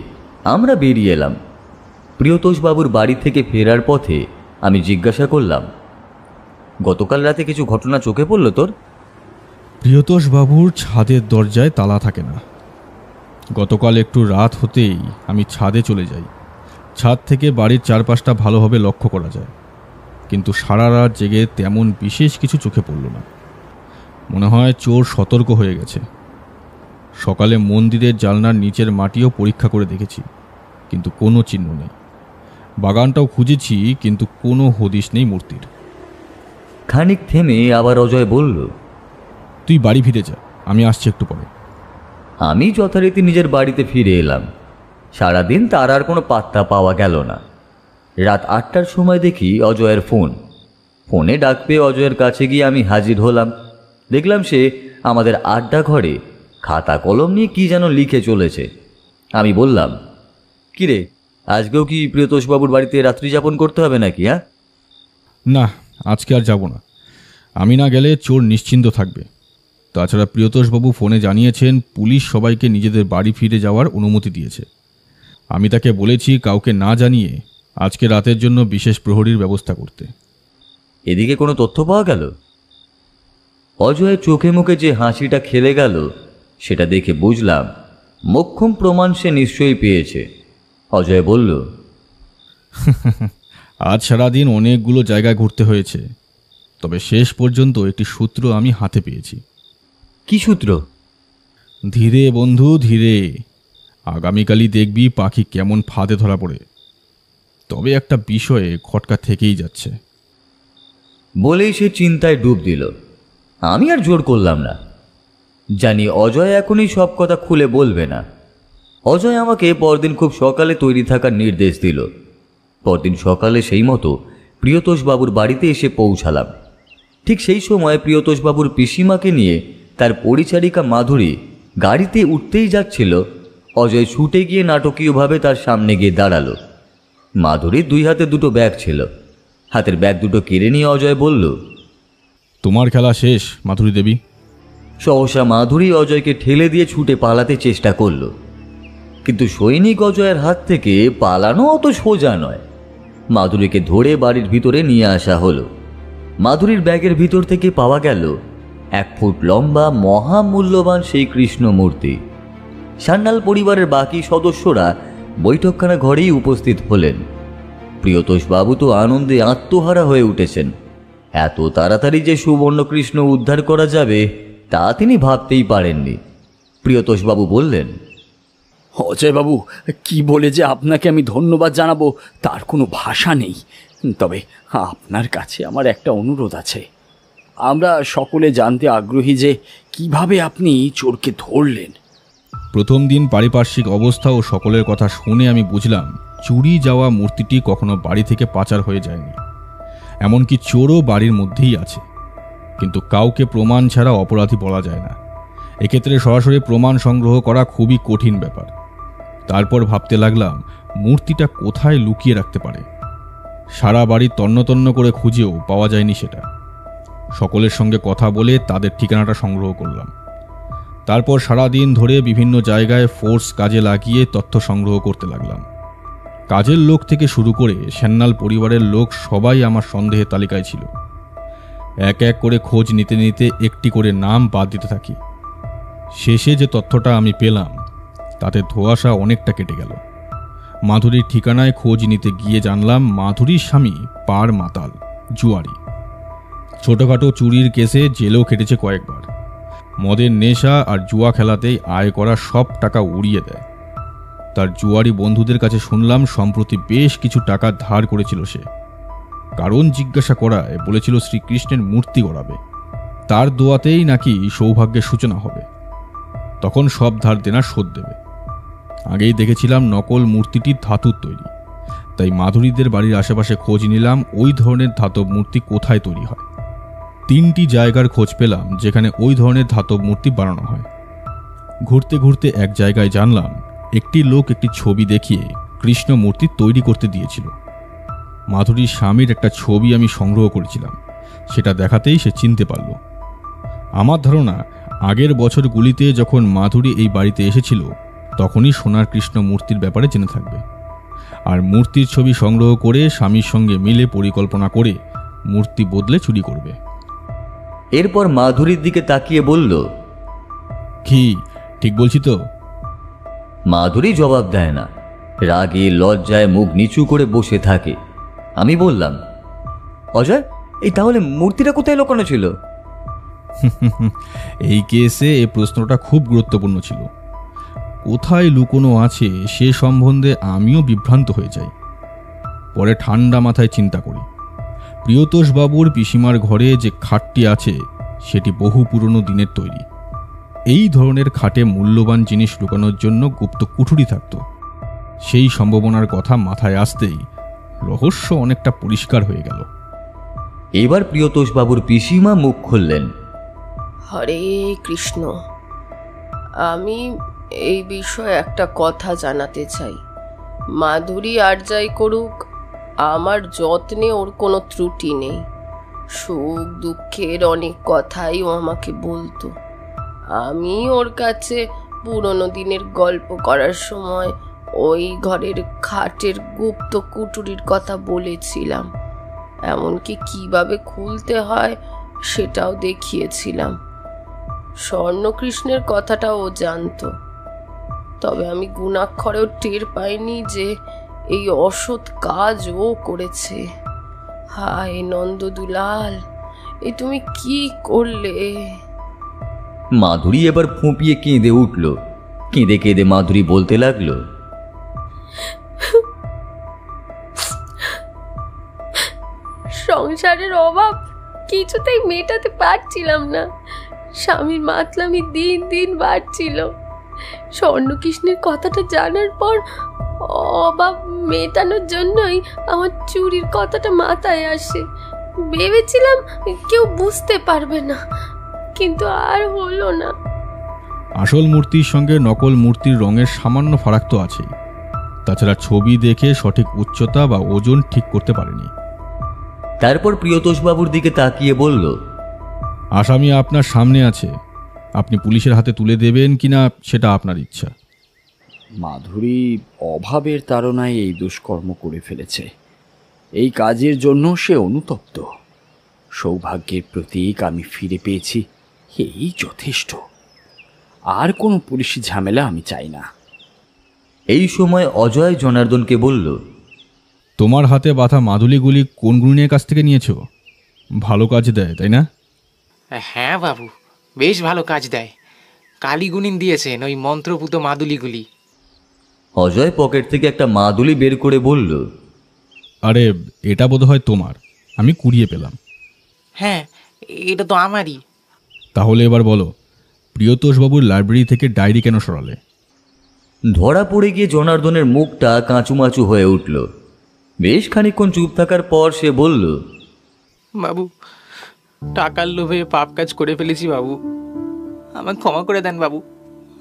আমরা বেরিয়ে এলাম। প্রিয়তোষবাবুর বাড়ি থেকে ফেরার পথে আমি জিজ্ঞাসা করলাম, গতকাল রাতে কিছু ঘটনা চোখে পড়ল তোর? প্রিয়তোষ বাবুর ছাদের দরজায় তালা থাকে না। গতকাল একটু রাত হতেই আমি ছাদে চলে যাই। ছাদ থেকে বাড়ির চারপাশটা ভালোভাবে লক্ষ্য করা যায়, কিন্তু সারা রাত জেগে তেমন বিশেষ কিছু চোখে পড়ল না। মনে হয় চোর সতর্ক হয়ে গেছে। সকালে মন্দিরের জানলার নিচের মাটিও পরীক্ষা করে দেখেছি, কিন্তু কোনো চিহ্ন নেই। বাগানটাও খুঁজেছি, কিন্তু কোনো হদিশ নেই মূর্তির। খানিক থেমে আবার অজয় বলল, তুই বাড়ি ফিরে যা, আমি আসছি একটু পরে। আমি যথারীতি নিজের বাড়িতে ফিরে এলাম। সারাদিন তার আর কোনো পাত্তা পাওয়া গেল না। রাত 8টার সময় দেখি অজয়ের ফোন। ফোনে ডাক পেয়ে অজয়ের কাছে গিয়ে আমি হাজির হলাম। দেখলাম সে আমাদের আড্ডা ঘরে খাতা কলম নিয়ে কি যেন লিখে চলেছে। আমি বললাম, কিরে, আজকেও কি প্রিয়তোষবাবুর বাড়িতে রাত্রি যাপন করতে হবে নাকি? হ্যাঁ? না, আজকে আর যাব না। আমি না গেলে চোর নিশ্চিন্ত থাকবে। তাছাড়া প্রিয়তোষবাবু ফোনে জানিয়েছেন পুলিশ সবাইকে নিজেদের বাড়ি ফিরে যাওয়ার অনুমতি দিয়েছে। আমি তাকে বলেছি কাউকে না জানিয়ে আজকে রাতের জন্য বিশেষ প্রহরীর ব্যবস্থা করতে। এদিকে কোনো তথ্য পাওয়া গেল? অজয়ের চোখে মুখে যে হাসিটা খেলে গেল সেটা দেখে বুঝলাম মোক্ষম প্রমাণ সে নিশ্চয়ই পেয়েছে। অজয় বলল, আজ সারাদিন অনেকগুলো জায়গায় ঘুরতে হয়েছে, তবে শেষ পর্যন্ত একটি সূত্র আমি হাতে পেয়েছি। কি সূত্র? ধীরে বন্ধু ধীরে, আগামীকালই দেখবি পাখি কেমন ফাঁদে ধরা পড়ে। তবে একটা বিষয়ে খটকা থেকেই যাচ্ছে। বলেই সে চিন্তায় ডুব দিল। আমি আর জোর করলাম না। জানি অজয় এখনই সব কথা খুলে বলবে না। অজয় আমাকে পরদিন খুব সকালে তৈরি থাকার নির্দেশ দিল। পরদিন সকালে সেই মতো প্রিয়তোষবাবুর বাড়িতে এসে পৌঁছালাম। ঠিক সেই সময় প্রিয়তোষবাবুর পিসিমাকে নিয়ে তার পরিচারিকা মাধুরী গাড়িতে উঠতেই যাচ্ছিল। অজয় ছুটে গিয়ে নাটকীয়ভাবে তার সামনে গিয়ে দাঁড়ালো। মাধুরীর দুই হাতে দুটো ব্যাগ ছিল। হাতের ব্যাগ দুটো কেড়ে নিয়ে অজয় বলল, তোমার খেলা শেষ মাধুরী দেবী। সহসা মাধুরী অজয়কে ঠেলে দিয়ে ছুটে পালাতে চেষ্টা করল, কিন্তু সৈনিক অজয়ের হাত থেকে পালানো অত সোজা নয়। মাধুরীকে ধরে বাড়ির ভিতরে নিয়ে আসা হলো। মাধুরীর ব্যাগের ভিতর থেকে পাওয়া গেল 1 ফুট লম্বা মহামূল্যবান সেই কৃষ্ণ মূর্তি। সান্যাল পরিবারের বাকি সদস্যরা বৈঠকখানা ঘরেই উপস্থিত হলেন। প্রিয়তোষবাবু তো আনন্দে আত্মহারা হয়ে উঠেছেন। এত তাড়াতাড়ি যে সুবর্ণকৃষ্ণ উদ্ধার করা যাবে তা তিনি ভাবতেই পারেননি। প্রিয়তোষবাবু বললেন, অজয়বাবু, কি বলে যে আপনাকে আমি ধন্যবাদ জানাবো তার কোনো ভাষা নেই। তবে আপনার কাছে আমার একটা অনুরোধ আছে। আমরা সকলে জানতে আগ্রহী যে কিভাবে আপনি চোরকে ধরলেন। প্রথম দিন পারিপার্শ্বিক অবস্থা ও সকলের কথা শুনে আমি বুঝলাম চুরি যাওয়া মূর্তিটি কখনো বাড়ি থেকে পাচার হয়ে যায়নি। এমনকি চোরও বাড়ির মধ্যেই আছে, কিন্তু কাউকে প্রমাণ ছাড়া অপরাধী বলা যায় না। এক্ষেত্রে সরাসরি প্রমাণ সংগ্রহ করা খুবই কঠিন ব্যাপার। তারপর ভাবতে লাগলাম মূর্তিটা কোথায় লুকিয়ে রাখতে পারে। সারা বাড়ি তন্ন করে খুঁজেও পাওয়া যায়নি সেটা। সকলের সঙ্গে কথা বলে তাদের ঠিকানাটা সংগ্রহ করলাম। তারপর সারা দিন ধরে বিভিন্ন জায়গায় ফোর্স কাজে লাগিয়ে তথ্য সংগ্রহ করতে লাগলাম। কাজের লোক থেকে শুরু করে সান্যাল পরিবারের লোক সবাই আমার সন্দেহের তালিকায় ছিল। এক এক করে খোঁজ নিতে নিতে একটি করে নাম বাদ দিতে থাকি। শেষে যে তথ্যটা আমি পেলাম তাতে ধোঁয়াশা অনেকটা কেটে গেল। মাধুরীর ঠিকানায় খোঁজ নিতে গিয়ে জানলাম মাধুরীর স্বামী পার মাতাল, জুয়ারি। ছোটখাটো চুরির কেসে জেলেও খেটেছে কয়েকবার। মদের নেশা আর জুয়া খেলাতেই আয় করা সব টাকা উড়িয়ে দেয়। তার জুয়ারি বন্ধুদের কাছে শুনলাম সম্প্রতি বেশ কিছু টাকা ধার করেছিল সে। কারণ জিজ্ঞাসা করায় বলেছিল শ্রীকৃষ্ণের মূর্তি গড়াবে, তার দোয়াতেই নাকি সৌভাগ্যের সূচনা হবে, তখন সব ধার দেনা শোধ দেবে। আগেই দেখেছিলাম নকল মূর্তিটি ধাতুর তৈরি, তাই মাধুরীদের বাড়ির আশেপাশে খোঁজ নিলাম ওই ধরনের ধাতব মূর্তি কোথায় তৈরি হয়। 3টি জায়গার খোঁজ পেলাম যেখানে ওই ধরনের ধাতব মূর্তি বানানো হয়। ঘুরতে ঘুরতে এক জায়গায় জানলাম একটি লোক একটি ছবি দেখিয়ে কৃষ্ণ মূর্তি তৈরি করতে দিয়েছিল। মাধুরীর স্বামীর একটা ছবি আমি সংগ্রহ করেছিলাম, সেটা দেখাতেই সে চিনতে পারল। আমার ধারণা আগের বছরগুলিতে যখন মাধুরী এই বাড়িতে এসেছিল তখনই সোনার কৃষ্ণ মূর্তির ব্যাপারে জেনে থাকবে, আর মূর্তির ছবি সংগ্রহ করে স্বামীর সঙ্গে মিলে পরিকল্পনা করে মূর্তি বদলে চুরি করবে। এরপর মাধুরীর দিকে তাকিয়ে বলল, কি ঠিক বলছি তো? মাধুরী জবাব দেয় না, রাগে লজ্জায় মুখ নিচু করে বসে থাকে। আমি বললাম, অজয়, এই তাহলে মূর্তিটা কোথায় লুকানো ছিল? এই কেসে এই প্রশ্নটা খুব গুরুত্বপূর্ণ ছিল। কোথায় লুকোনো আছে সে সম্বন্ধে আমিও বিভ্রান্ত হয়ে যাই। পরে ঠান্ডা মাথায় চিন্তা করি। প্রিয়তোষ বাবুর পিসিমার ঘরে যে খাটটি আছে সেটি বহু পুরনো দিনের তৈরি। এই ধরনের খাটে মূল্যবান জিনিস লুকানোর জন্য গুপ্ত কুঠুরি থাকত। সেই সম্ভাবনার কথা মাথায় আসতেই রহস্য অনেকটা পরিষ্কার হয়ে গেল। এবার প্রিয়তোষ বাবুর পিসিমা মুখ খুললেন। হরে কৃষ্ণ, আমি এই বিষয়ে একটা কথা জানাতে চাই। মাধুরী আর যাই করুক, আমার যত্নে ওর কোনো ত্রুটি নেই। সুখ দুঃখের অনেক কথাই ও আমাকে বলতো। আমি ওর কাছে পুরনো দিনের গল্প করার সময় ওই ঘরের খাটের গুপ্ত কুটুরির কথা বলেছিলাম, এমনকি কিভাবে খুলতে হয় সেটাও দেখিয়েছিলাম। স্বর্ণকৃষ্ণের কথাটা ও জানতো, তবে আমি গুণাক্ষরেও টের পাইনি যে এই অসৎ কাজ ও করেছে। হায় নন্দদুলাল, এ তুমি কি করলে? মাধুরী এবার ফুঁপিয়ে কেঁদে উঠল। কেঁদে কেঁদে মাধুরী বলতে লাগলো, সংসারের অভাব কিছুতেই মেটাতে পারছিলাম না। স্বামীর মাতলামি দিন দিন বাড়ছিল। স্বর্ণকৃষ্ণের কথাটা জানার পর অভাব মেটানোর জন্যই আমার চুরির কথাটা মাথায় আসে। ভেবেছিলাম কেউ বুঝতে পারবে না, কিন্তু আর হলো না। আসল মূর্তির সঙ্গে নকল মূর্তির রঙের সামান্য ফারাক তো আছে। তাছাড়া ছবি দেখে সঠিক উচ্চতা বা ওজন ঠিক করতে পারেনি। তারপর প্রিয়তোষ বাবুর দিকে তাকিয়ে বলল, আসামি আপনার সামনে আছে, আপনি পুলিশের হাতে তুলে দেবেন কিনা সেটা আপনার ইচ্ছা। মাধুরী অভাবের তাড়নায় এই দুষ্কর্ম করে ফেলেছে। এই কাজের জন্য সে অনুতপ্ত। সৌভাগ্যের প্রতীক আমি ফিরে পেয়েছি, এই যথেষ্ট। আর কোনো পুলিশি ঝামেলা আমি চাই না। এই সময় অজয় জনার্দনকে বলল, তোমার হাতে বাঁধা মাদুলিগুলি কোন গুণিনের কাছ থেকে নিয়েছো? ভালো কাজ দেয়, তাই না? হ্যাঁ বাবু, বেশ ভালো কাজ দেয়। কালীগুণিন দিয়েছেন ওই মন্ত্রপুত মাদুলিগুলি। অজয় পকেট থেকে একটা মাদুলি বের করে বলল, আরে এটা বোধহয় তোমার, আমি কুড়িয়ে পেলাম। হ্যাঁ, এটা তো আমারই। তাহলে এবার বলো, প্রিয়তোষবাবুর লাইব্রেরি থেকে ডায়েরি কেন সরালে? ধরা পড়ে গিয়ে জনার্দনের মুখটা কাঁচুমাচু হয়ে উঠল। বেশ খানিকক্ষণ চুপ থাকার পর সে বলল, বাবু, টাকার লোভে পাপ কাজ করে ফেলেছি বাবু, আমাকে ক্ষমা করে দেন বাবু,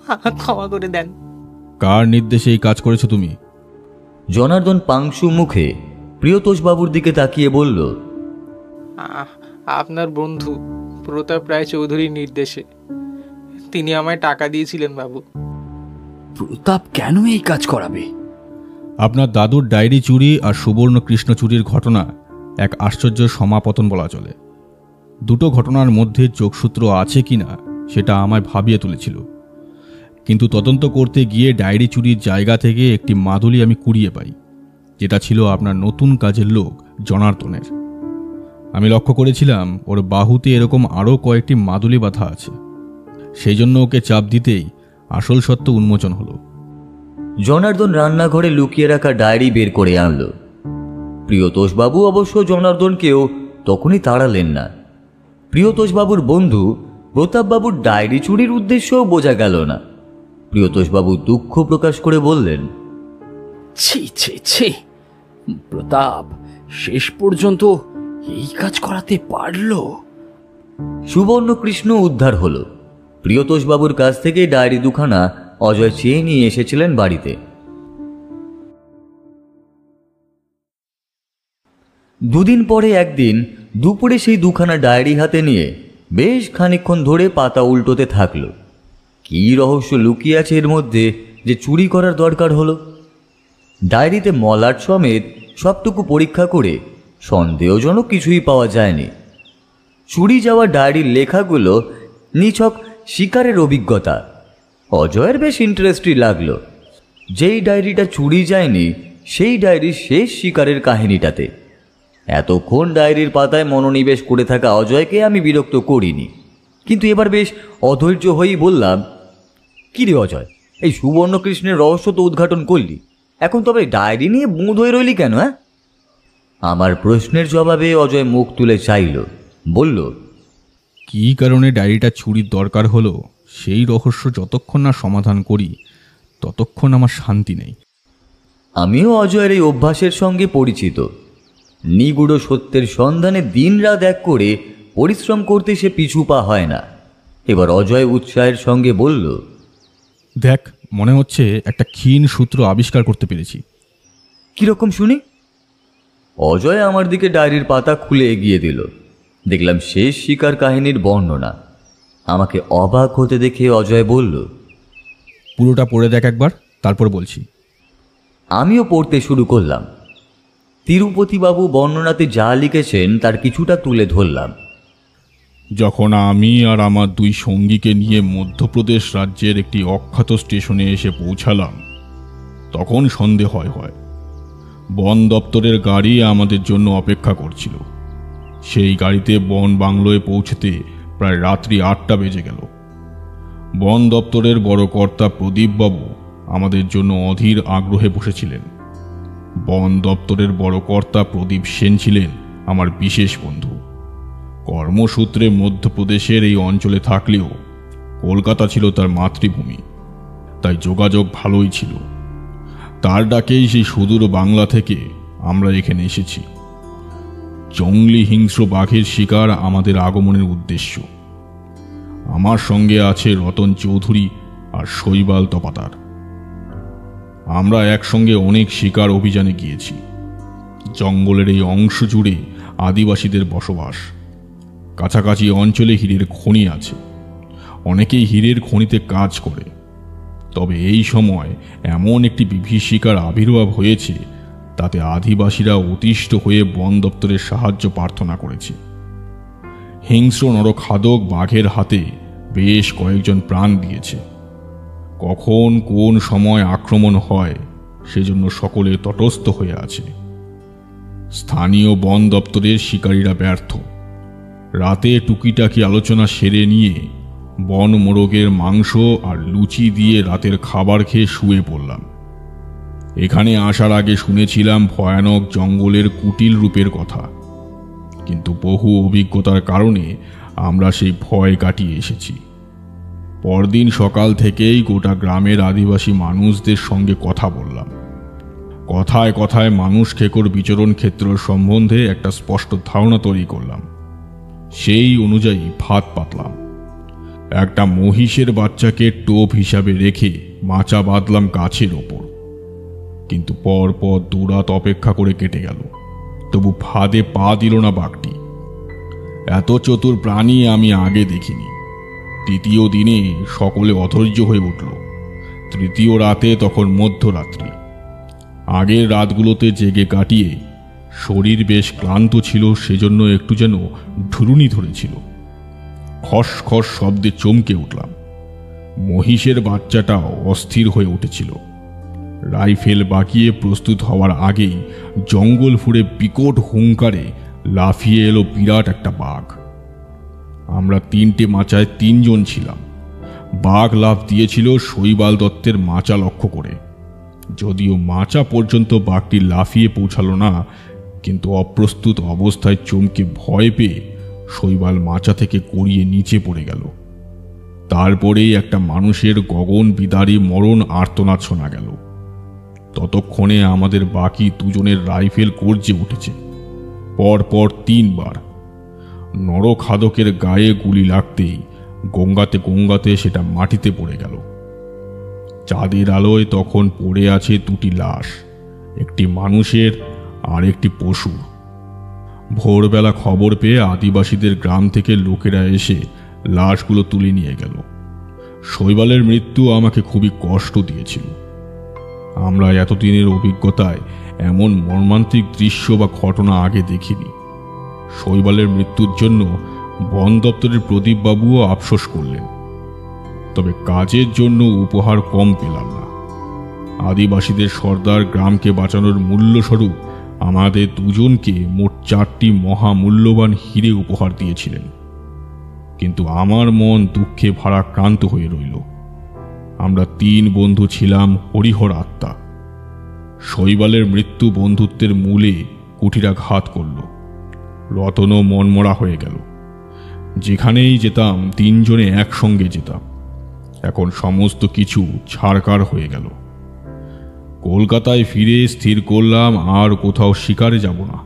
আমাকে ক্ষমা করে দেন। কার নির্দেশে এই কাজ করেছো তুমি? জনার্দন পাংশু মুখে প্রিয়তোষবাবুর দিকে তাকিয়ে বলল, আপনার বন্ধু প্রতাপ রায় চৌধুরীর নির্দেশে। তিনি আমায় টাকা দিয়েছিলেন বাবু। প্রতাপ কেন এই কাজ করাবে? আপনার দাদুর ডায়েরি চুরি আর সুবর্ণ কৃষ্ণ চুরির ঘটনা এক আশ্চর্য সমাপতন বলা চলে। দুটো ঘটনার মধ্যে যোগসূত্র আছে কিনা সেটা আমায় ভাবিয়ে তুলেছিল, কিন্তু তদন্ত করতে গিয়ে ডায়েরি চুরির জায়গা থেকে একটি মাদুলি আমি কুড়িয়ে পাই, যেটা ছিল আপনার নতুন কাজের লোক জনার্দনের। আমি লক্ষ্য করেছিলাম ওর বাহুতে এরকম আরও কয়েকটি মাদুলি বাঁধা আছে, সেই জন্য ওকে চাপ দিতেই আসল সত্য উন্মোচন হলো। জনার্দন রান্নাঘরে লুকিয়ে রাখা ডায়েরি বের করে আনল। প্রিয়তোষবাবু অবশ্য জনার্দনকেও তখনই তাড়ালেন না। প্রিয়তোষবাবুর বন্ধু প্রতাপবাবুর ডায়েরি চুরির উদ্দেশ্যও বোঝা গেল না। প্রিয়তোষবাবু দুঃখ প্রকাশ করে বললেন, ছি ছি ছি, প্রতাপ শেষ পর্যন্ত এই কাজ করাতে পারলো। সুবর্ণ কৃষ্ণ উদ্ধার হলো। প্রিয়তোষবাবুর কাছ থেকে ডায়েরি দুখানা অজয় চেয়ে নিয়ে এসেছিলেন বাড়িতে। দুদিন পরে একদিন দুপুরে সেই দুখানা ডায়েরি হাতে নিয়ে বেশ খানিকক্ষণ ধরে পাতা উল্টোতে থাকল। কী রহস্য লুকিয়ে আছে এর মধ্যে যে চুরি করার দরকার হলো? ডায়েরিতে মলাট সমেত সবটুকু পরীক্ষা করে সন্দেহজনক কিছুই পাওয়া যায়নি। চুরি যাওয়া ডায়েরির লেখাগুলো নিছক শিকারের অভিজ্ঞতা। অজয়ের বেশ ইন্টারেস্টিং লাগলো। যেই ডায়েরিটা চুরি যায়নি সেই ডায়েরির শেষ শিকারের কাহিনীটাতে। এতক্ষণ ডায়েরির পাতায় মনোনিবেশ করে থাকা অজয়কে আমি বিরক্ত করিনি, কিন্তু এবার বেশ অধৈর্য হয়েই বললাম, কী রে অজয়, এই সুবর্ণকৃষ্ণের রহস্য তো উদ্ঘাটন করলি, এখন তবে ডায়েরি নিয়ে বুঁদ হয়ে রইলি কেন? হ্যাঁ? আমার প্রশ্নের জবাবে অজয় মুখ তুলে চাইল, বলল, কী কারণে ডায়েরিটা চুরির দরকার হলো সেই রহস্য যতক্ষণ না সমাধান করি ততক্ষণ আমার শান্তি নেই। আমিও অজয়ের এই অভ্যাসের সঙ্গে পরিচিত। নিগুড়ো সত্যের সন্ধানে দিনরাত এক করে পরিশ্রম করতে সে পিছু পা হয় না। এবার অজয় উৎসাহের সঙ্গে বলল, দেখ, মনে হচ্ছে একটা ক্ষীণ সূত্র আবিষ্কার করতে পেরেছি। কীরকম শুনি? অজয় আমার দিকে ডায়েরির পাতা খুলে এগিয়ে দিল। দেখলাম শেষ শিকার কাহিনীর বর্ণনা। আমাকে অবাক হতে দেখে অজয় বলল, পুরোটা পড়ে দেখ একবার, তারপর বলছি। আমিও পড়তে শুরু করলাম। তিরুপতিবাবু বর্ণনাতে যা লিখেছেন তার কিছুটা তুলে ধরলাম। যখন আমি আর আমার দুই সঙ্গীকে নিয়ে মধ্যপ্রদেশ রাজ্যের একটি অখ্যাত স্টেশনে এসে পৌঁছালাম, তখন সন্ধে হয়। বন দপ্তরের গাড়ি আমাদের জন্য অপেক্ষা করছিল। সেই গাড়িতে বন বাংলোয় পৌঁছতে প্রায় রাত্রি 8টা বেজে গেল। বন দপ্তরের বড় কর্তা প্রদীপবাবু আমাদের জন্য অধীর আগ্রহে বসেছিলেন। বন দপ্তরের বড় কর্তা প্রদীপ সেন ছিলেন আমার বিশেষ বন্ধু। কর্মসূত্রে মধ্যপ্রদেশের এই অঞ্চলে থাকলেও কলকাতা ছিল তার মাতৃভূমি, তাই যোগাযোগ ভালোই ছিল। তার ডাকেই সেই সুদূর বাংলা থেকে আমরা এখানে এসেছি। জঙ্গলি হিংস্র বাঘের শিকার আমাদের আগমনের উদ্দেশ্য। আমার সঙ্গে আছে রতন চৌধুরী আর শৈবাল তপাতার। আমরা একসঙ্গে অনেক শিকার অভিযানে গিয়েছি। জঙ্গলের এই অংশ জুড়ে আদিবাসীদের বসবাস। কাছাকাছি অঞ্চলে হীরের খনি আছে। অনেকেই হীরের খনিতে কাজ করে। তবে এই সময় এমন একটি বিভীষিকার আবির্ভাব হয়েছে, তাতে আদিবাসীরা অতিষ্ঠ হয়ে বন দপ্তরের সাহায্য প্রার্থনা করেছে। হিংস্র নরখাদক বাঘের হাতে বেশ কয়েকজন প্রাণ দিয়েছে। কখন কোন সময় আক্রমণ হয় সেজন্য সকলে তটস্থ হয়ে আছে। স্থানীয় বন দপ্তরের শিকারীরা ব্যর্থ। রাতে টুকিটাকি আলোচনা সেরে নিয়ে বন মোরগের মাংস আর লুচি দিয়ে রাতের খাবার খেয়ে শুয়ে পড়লাম। এখানে আসার আগে শুনেছিলাম ভয়ানক জঙ্গলের কুটিল রূপের কথা, কিন্তু বহু অভিজ্ঞতার কারণে আমরা সেই ভয় কাটিয়ে এসেছি। পরদিন সকাল থেকেই গোটা গ্রামের আদিবাসী মানুষদের সঙ্গে কথা বললাম। কথায় কথায় মানুষ খেকোর বিচরণ ক্ষেত্র সম্বন্ধে একটা স্পষ্ট ধারণা তৈরি করলাম। সেই অনুযায়ী ফাঁদ পাতলাম। একটা মহিষের বাচ্চাকে টোপ হিসাবে রেখে মাচা বাঁধলাম গাছের ওপর। কিন্তু পরপর দুরাত অপেক্ষা করে কেটে গেল, তবু ফাঁদে পা দিল না বাঘটি। এত চতুর প্রাণী আমি আগে দেখিনি। তৃতীয় দিনে সকলে অধৈর্য হয়ে উঠল। তৃতীয় রাতে তখন মধ্যরাত্রি। আগের রাতগুলোতে জেগে কাটিয়ে শরীর বেশ ক্লান্ত ছিল, সেজন্য একটু যেন ঢুরুনি ধরেছিল। খস খস শব্দে চমকে উঠলাম। মহিষের বাচ্চাটাও অস্থির হয়ে উঠেছিল। রাইফেল বাঁকিয়ে প্রস্তুত হওয়ার আগেই জঙ্গল ফুঁড়ে বিকট হুঙ্কারে লাফিয়ে এলো বিরাট একটা বাঘ। আমরা 3টে মাচায় 3 জন ছিলাম। বাঘ লাফ দিয়েছিল শৈবাল দত্তের মাচা লক্ষ্য করে। যদিও মাচা পর্যন্ত বাঘটি লাফিয়ে পৌঁছালো না, কিন্তু অপ্রস্তুত অবস্থায় চমকে ভয় পেয়ে শৈবাল মাচা থেকে গড়িয়ে নিচে পড়ে গেল। তারপরেই একটা মানুষের গগন বিদারী মরণ আর্তনাদ শোনা গেল। ততক্ষণে আমাদের বাকি 2 জনের রাইফেল গর্জে উঠেছে, পরপর 3 বার। নরখাদকের গায়ে গুলি লাগতেই গঙ্গাতে গঙ্গাতে সেটা মাটিতে পড়ে গেল। চাঁদের আলোয় তখন পড়ে আছে 2টি লাশ, একটি মানুষের আর একটি পশুর। ভোরবেলা খবর পেয়ে আদিবাসীদের গ্রাম থেকে লোকেরা এসে লাশগুলো তুলে নিয়ে গেল। শৈবালের মৃত্যু আমাকে খুবই কষ্ট দিয়েছিল। আমরা এতদিনের অভিজ্ঞতায় এমন মর্মান্তিক দৃশ্য বা ঘটনা আগে দেখিনি। শৈবালের মৃত্যুর জন্য বন দপ্তরের প্রদীপবাবুও আফসোস করলেন, তবে কাজের জন্য উপহার কম পেলাম না। আদিবাসীদের সর্দার গ্রামকে বাঁচানোর মূল্যস্বরূপ আমাদের 2 জনকে মোট 4টি মহামূল্যবান হিরে উপহার দিয়েছিলেন। কিন্তু আমার মন দুঃখে ভারাক্রান্ত হয়ে রইল। আমরা 3 বন্ধু ছিলাম হরিহর আত্মা। শৈবালের মৃত্যু বন্ধুত্বের মূলে কুঠিরাঘাত করল। রতনও মনমরা হয়ে গেল। যেখানেই যেতাম 3 জনে একসঙ্গে যেতাম। এখন সমস্ত কিছু ছাড়কার হয়ে গেল। কলকাতায় ফিরে স্থির করলাম আর কোথাও শিকারে যাব না।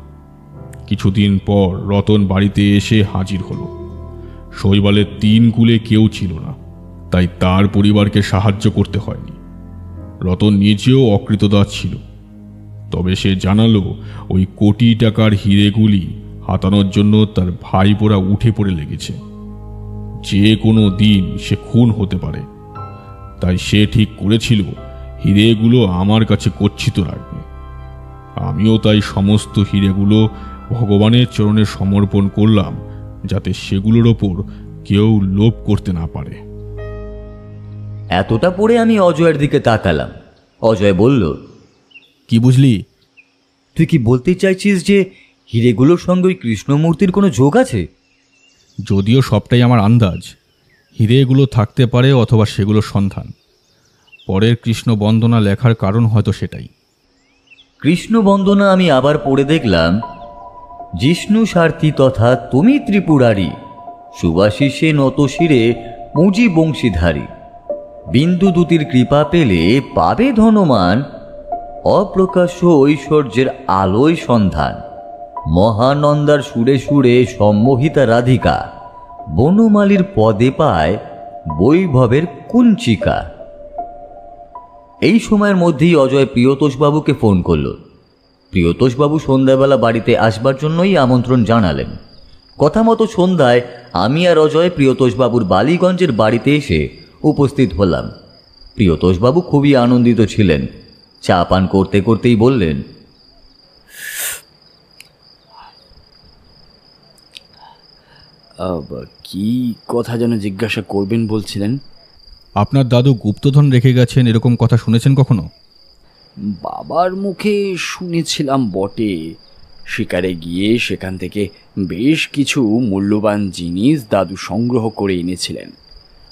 কিছুদিন পর রতন বাড়িতে এসে হাজির হলো। শৈবালের 3 কুলে কেউ ছিল না, তাই তার পরিবারকে সাহায্য করতে হয়নি। রতন নিজেও অকৃতদাস ছিল, তবে সে জানালো ওই কোটি টাকার হিরেগুলি হাতানোর জন্য তার ভাইপোরা উঠে পড়ে লেগেছে। যে কোনো দিন সে খুন হতে পারে, তাই সে ঠিক করেছিল হিরেগুলো আমার কাছে গচ্ছিত রাখবে। আমিও তাই সমস্ত হিরেগুলো ভগবানের চরণে সমর্পণ করলাম, যাতে সেগুলোর ওপর কেউ লোভ করতে না পারে। এতটা পড়ে আমি অজয়ের দিকে তাকালাম। অজয় বলল, কি বুঝলি? তুই কি বলতে চাইছিস যে হিরেগুলোর সঙ্গে ওই কৃষ্ণমূর্তির কোনো যোগ আছে? যদিও সবটাই আমার আন্দাজ। হিরেগুলো থাকতে পারে অথবা সেগুলোর সন্ধান। পরের কৃষ্ণ বন্দনা লেখার কারণ হয়তো সেটাই। কৃষ্ণ বন্দনা আমি আবার পড়ে দেখলাম, জিষ্ণু স্বার্থী তথা তুমি ত্রিপুরারি, সুবাশিসে নত শিরে মুজি বংশীধারী, বিন্দু দূতির কৃপা পেলে পাবে ধনমান, অপ্রকাশ্য ঐশ্বর্যের আলোয় সন্ধান, মহানন্দার সুরে সুরে সম্মোহিতা রাধিকা, বনমালীর পদে পায় বৈভবের কুঞ্চিকা। এই সময়ের মধ্যেই অজয় প্রিয়তোষবাবুকে ফোন করল। প্রিয়তোষবাবু সন্ধ্যাবেলা বাড়িতে আসবার জন্যই আমন্ত্রণ জানালেন। কথা মতো সন্ধ্যায় আমি আর অজয় প্রিয়তোষবাবুর বালিগঞ্জের বাড়িতে এসে উপস্থিত হলাম। প্রিয়তোষবাবু খুবই আনন্দিত ছিলেন। চা পান করতে করতেই বললেন, কি কথা যেন জিজ্ঞাসা করবেন বলছিলেন? আপনার দাদু গুপ্তধন রেখে গেছেন, এরকম কথা শুনেছেন কখনো? বাবার মুখে শুনেছিলাম বটে। শিকারে গিয়ে সেখান থেকে বেশ কিছু মূল্যবান জিনিস দাদু সংগ্রহ করে এনেছিলেন।